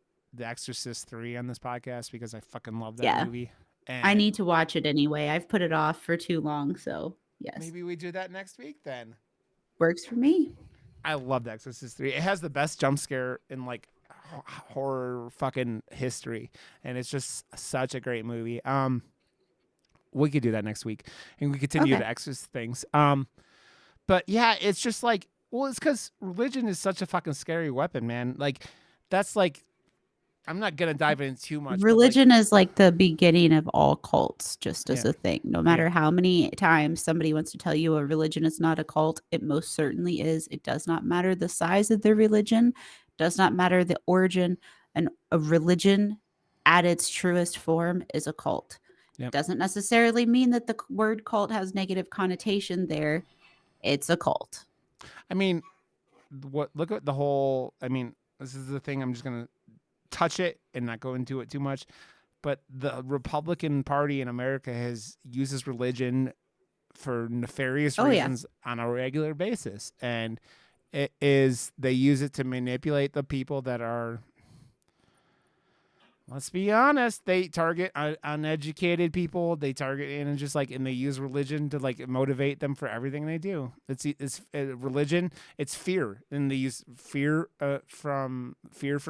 Speaker 2: Exorcist 3 on this podcast because I fucking love that
Speaker 1: Yeah.
Speaker 2: movie.
Speaker 1: I
Speaker 2: And
Speaker 1: need to watch it anyway. I've put it off for too long, so yes.
Speaker 2: maybe we do that next week then.
Speaker 1: Works for me.
Speaker 2: I love The Exorcist 3. It has the best jump scare in like horror fucking history, and it's just such a great movie. We could do that next week, and we continue
Speaker 1: Okay.
Speaker 2: the Exorcist things. But yeah, it's just like, well, it's because religion is such a fucking scary weapon, man. Like, that's like, I'm not gonna dive in too much, but like,
Speaker 1: Religion is like the beginning of all cults, just as
Speaker 2: yeah,
Speaker 1: a thing. No
Speaker 2: yeah,
Speaker 1: matter how many times somebody wants to tell you a religion is not a cult, it most certainly is. It does not matter the size of the religion, does not matter the origin. And a religion at its truest form is a cult.
Speaker 2: yeah.
Speaker 1: Doesn't necessarily mean that the word cult has negative connotation there. It's a cult.
Speaker 2: I mean, what? Look at the whole. I mean, this is the thing. I'm just gonna touch it and not go into it too much. But the Republican Party in America has uses religion for nefarious
Speaker 1: Oh, yeah.
Speaker 2: reasons on a regular basis, and it is they use it to manipulate the people that are, let's be honest, they target uneducated people. They target and just like, and they use religion to like motivate them for everything they do. It's religion. It's fear, and they use fear from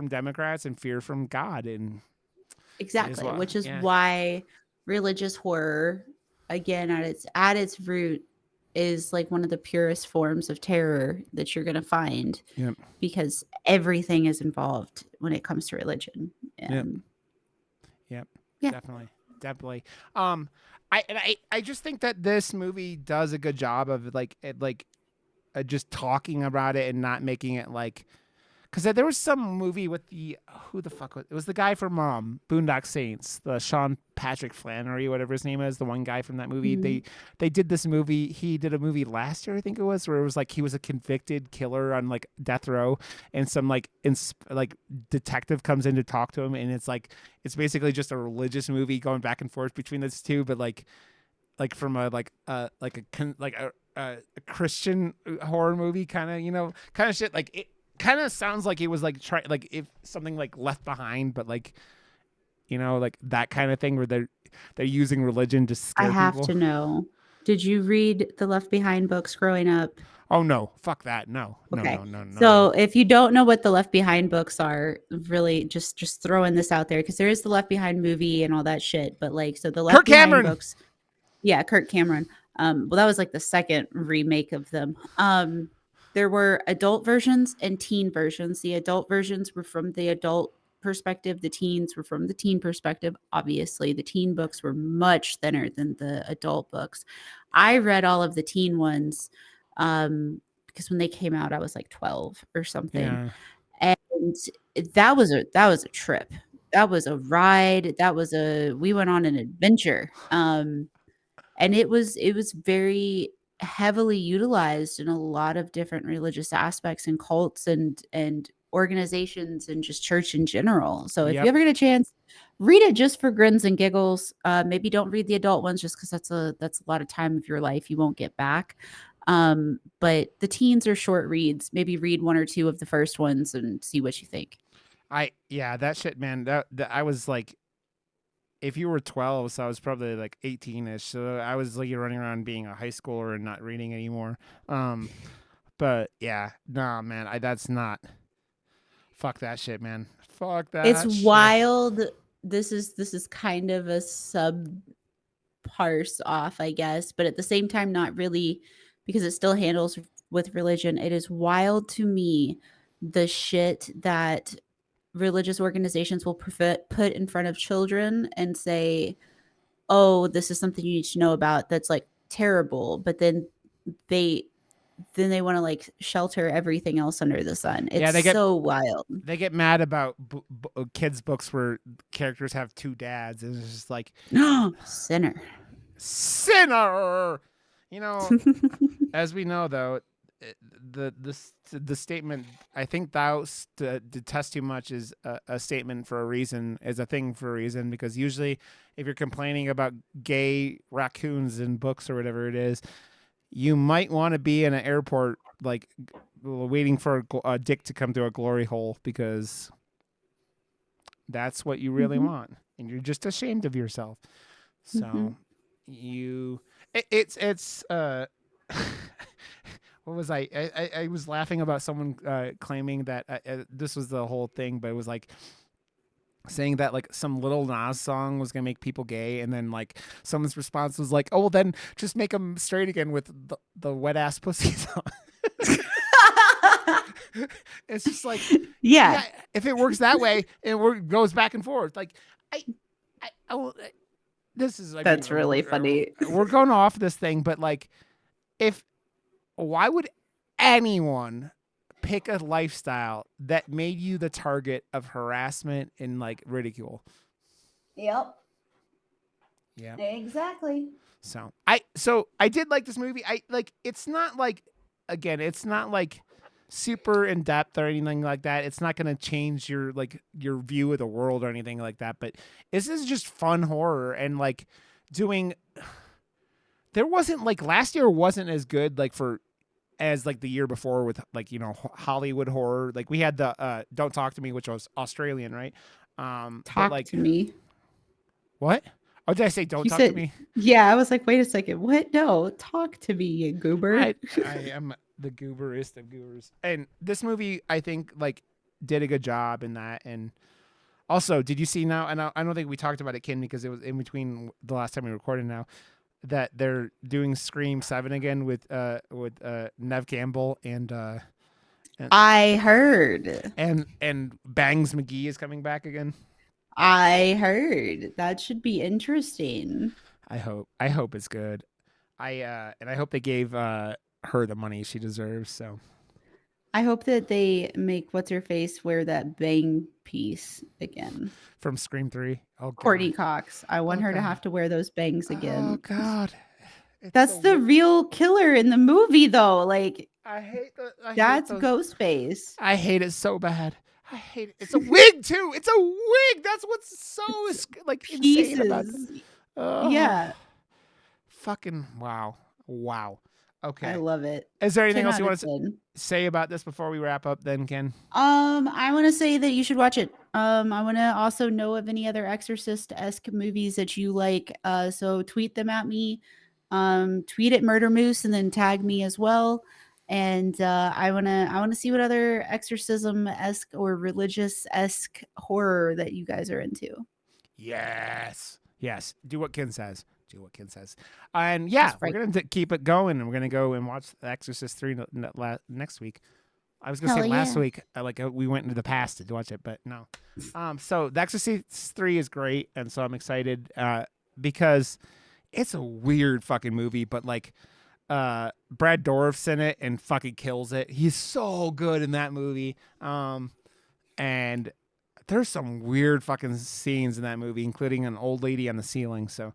Speaker 2: Democrats and fear from God, and it is
Speaker 1: Exactly,
Speaker 2: what,
Speaker 1: which is
Speaker 2: yeah,
Speaker 1: why religious horror, again, at its root, is like one of the purest forms of terror that you're gonna find
Speaker 2: yeah,
Speaker 1: because everything is involved when it comes to religion.
Speaker 2: yeah.
Speaker 1: And
Speaker 2: Yep,
Speaker 1: yeah.
Speaker 2: definitely, definitely. Um, I just think that this movie does a good job of just talking about it and not making it like, because there was some movie with the, who the fuck was it? Was the guy from Boondock Saints, the Sean Patrick Flannery, whatever his name is, the one guy from that movie.
Speaker 1: Mhm.
Speaker 2: They did this movie. He did a movie last year, I think it was, where it was like he was a convicted killer on like death row, and some like detective comes in to talk to him, and it's basically just a religious movie going back and forth between those two, but like from a a Christian horror movie kind of, kind of shit. Like, it kind of sounds like it was like try like if something like Left Behind, but like, like that kind of thing where they're using religion to
Speaker 1: I
Speaker 2: scare
Speaker 1: have
Speaker 2: people.
Speaker 1: to know. Did you read the Left Behind books growing up?
Speaker 2: Oh no, fuck that. No, no,
Speaker 1: Okay.
Speaker 2: no, no, no, no.
Speaker 1: So if you don't know what the Left Behind books are, really just throwing this out there because there is the Left Behind movie and all that shit. But like, so the Left
Speaker 2: Kirk
Speaker 1: Behind
Speaker 2: Cameron.
Speaker 1: books, yeah, Kirk Cameron. Well, that was like the second remake of them. There were adult versions and teen versions. The adult versions were from the adult perspective. The teens were from the teen perspective. Obviously, the teen books were much thinner than the adult books. I read all of the teen ones because when they came out, I was like 12 or something,
Speaker 2: Yeah.
Speaker 1: and that was a trip. That was a ride. We went on an adventure. And it was very heavily utilized in a lot of different religious aspects and cults and organizations and just church in general. So if you
Speaker 2: Yep.
Speaker 1: ever get a chance, read it just for grins and giggles. Maybe don't read the adult ones just because that's a lot of time of your life you won't get back. But the teens are short reads. Maybe read one or two of the first ones and see what you think.
Speaker 2: Yeah, that shit, man. That I was like, if you were 12, so I was probably like 18ish. So I was like running around being a high schooler and not reading anymore. Um, but yeah, nah, man, that's not. Fuck that shit, man. Fuck
Speaker 1: It's
Speaker 2: that shit.
Speaker 1: wild. This is kind of a sub parse off, I guess, but at the same time, not really, because it still handles with religion. It is wild to me the shit that religious organizations will put in front of children and say, "Oh, this is something you need to know about." That's like terrible, but they they want to like shelter everything else under the sun. It's
Speaker 2: Yeah,
Speaker 1: so wild.
Speaker 2: they get mad about kids' books where characters have two dads. And it's just like
Speaker 1: Sinner.
Speaker 2: sinner. You know, as we know though, the statement "I think thou detest too much" is a statement for a reason, is a thing for a reason, because usually if you're complaining about gay raccoons in books or whatever it is, you might want to be in an airport like waiting for a dick to come through a glory hole, because that's what you really
Speaker 1: Mhm,
Speaker 2: want, and you're just ashamed of yourself.
Speaker 1: mhm.
Speaker 2: So you it's what was I was laughing about someone claiming that this was the whole thing, but it was like saying that like some Little Nas song was gonna make people gay, and then like someone's response was like, "Oh, well, then just make them straight again with the wet ass pussy song." It's just like,
Speaker 1: Yeah,
Speaker 2: yeah, if it works that way, goes back and forth. Like, I, this is, I mean,
Speaker 1: that's really funny.
Speaker 2: we're going off this thing, but like, if why would anyone pick a lifestyle that made you the target of harassment and like ridicule?
Speaker 1: Yep,
Speaker 2: Yeah.
Speaker 1: exactly.
Speaker 2: So I did like this movie. I like, it's not like, again, it's not like super in depth or anything like that. It's not going to change your like your view of the world or anything like that, but this is just fun horror. And like doing, there wasn't like, last year wasn't as good like for as like the year before with like, Hollywood horror. Like we had the Don't Talk to Me, which was Australian, right? But
Speaker 1: Talk
Speaker 2: like,
Speaker 1: to me.
Speaker 2: what? Oh, did I say Don't
Speaker 1: You
Speaker 2: Talk to
Speaker 1: said,
Speaker 2: Me?
Speaker 1: yeah, I was like, wait a second. What? No, talk to me, you goober.
Speaker 2: I am the gooberest of goobers. And this movie, I think, like, did a good job in that. And also, did you see now? And I don't think we talked about it, Ken, because it was in between the last time we recorded. Now that they're doing Scream 7 again with Nev Campbell and
Speaker 1: I heard.
Speaker 2: and Bangs McGee is coming back again.
Speaker 1: I heard. That should be interesting.
Speaker 2: I hope it's good. I hope they gave her the money she deserves. So
Speaker 1: I hope that they make what's her face wear that bang piece again.
Speaker 2: from Scream 3. Oh god.
Speaker 1: Courtney Cox. I want
Speaker 2: Oh
Speaker 1: her to
Speaker 2: god.
Speaker 1: have to wear those bangs
Speaker 2: Oh
Speaker 1: again.
Speaker 2: god. It's the
Speaker 1: That's the real killer in the movie, though. Like,
Speaker 2: I hate
Speaker 1: that's
Speaker 2: those.
Speaker 1: Ghostface.
Speaker 2: I hate it so bad. I hate it. It's a wig too. It's a wig. That's what's so
Speaker 1: It's
Speaker 2: like insane about them.
Speaker 1: pieces.
Speaker 2: Oh,
Speaker 1: Yeah,
Speaker 2: fucking wow. Wow.
Speaker 1: I
Speaker 2: Okay.
Speaker 1: love it.
Speaker 2: Is there anything
Speaker 1: 10
Speaker 2: else
Speaker 1: out
Speaker 2: you
Speaker 1: of
Speaker 2: want to
Speaker 1: 10.
Speaker 2: say about this before we wrap up then, Ken?
Speaker 1: I want to say that you should watch it. I want to also know of any other Exorcist-esque movies that you like. So tweet them at me. Tweet at MurderMoose and then tag me as well. And I wanna see what other exorcism-esque or religious-esque horror that you guys are into.
Speaker 2: Yes. Yes. Do what Ken says. Do what Ken says. And yeah,
Speaker 1: That's
Speaker 2: we're
Speaker 1: right.
Speaker 2: going to keep it going, and we're going to go and watch The Exorcist 3 next week. I was gonna say
Speaker 1: Hell
Speaker 2: last
Speaker 1: yeah.
Speaker 2: week, we went into the past to watch it, but no. So The Exorcist 3 is great, and so I'm excited because it's a weird fucking movie, but like Brad Dourif's in it and fucking kills it. He's so good in that movie. And there's some weird fucking scenes in that movie, including an old lady on the ceiling. So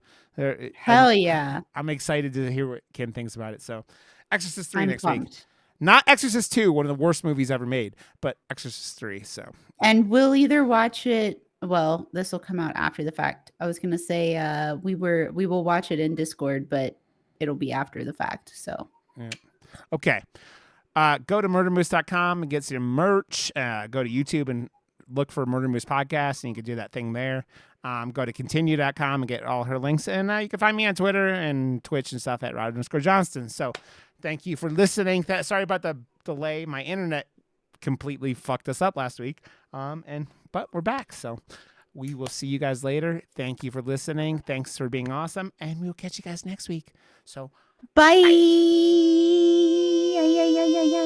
Speaker 1: Hell yeah.
Speaker 2: I'm excited to hear what Ken thinks about it. So Exorcist 3
Speaker 1: I'm
Speaker 2: next week.
Speaker 1: pumped.
Speaker 2: Not Exorcist 2, one of the worst movies ever made, but Exorcist 3. So,
Speaker 1: And we'll either watch it, well, this will come out after the fact. I was gonna say we will watch it in Discord, but it'll be after the fact. So
Speaker 2: yeah. Okay. Go to murdermoose.com and get your merch. Go to YouTube and look for Murder Moose Podcast, and you can do that thing there. Go to continue.com and get all her links. And you can find me on Twitter and Twitch and stuff at Rod_Johnston. So thank you for listening. Sorry about the delay. My internet completely fucked us up last week. But we're back. So we will see you guys later. Thank you for listening. Thanks for being awesome. And we'll catch you guys next week. So
Speaker 1: Bye. Yeah, yeah, yeah, yeah, yeah.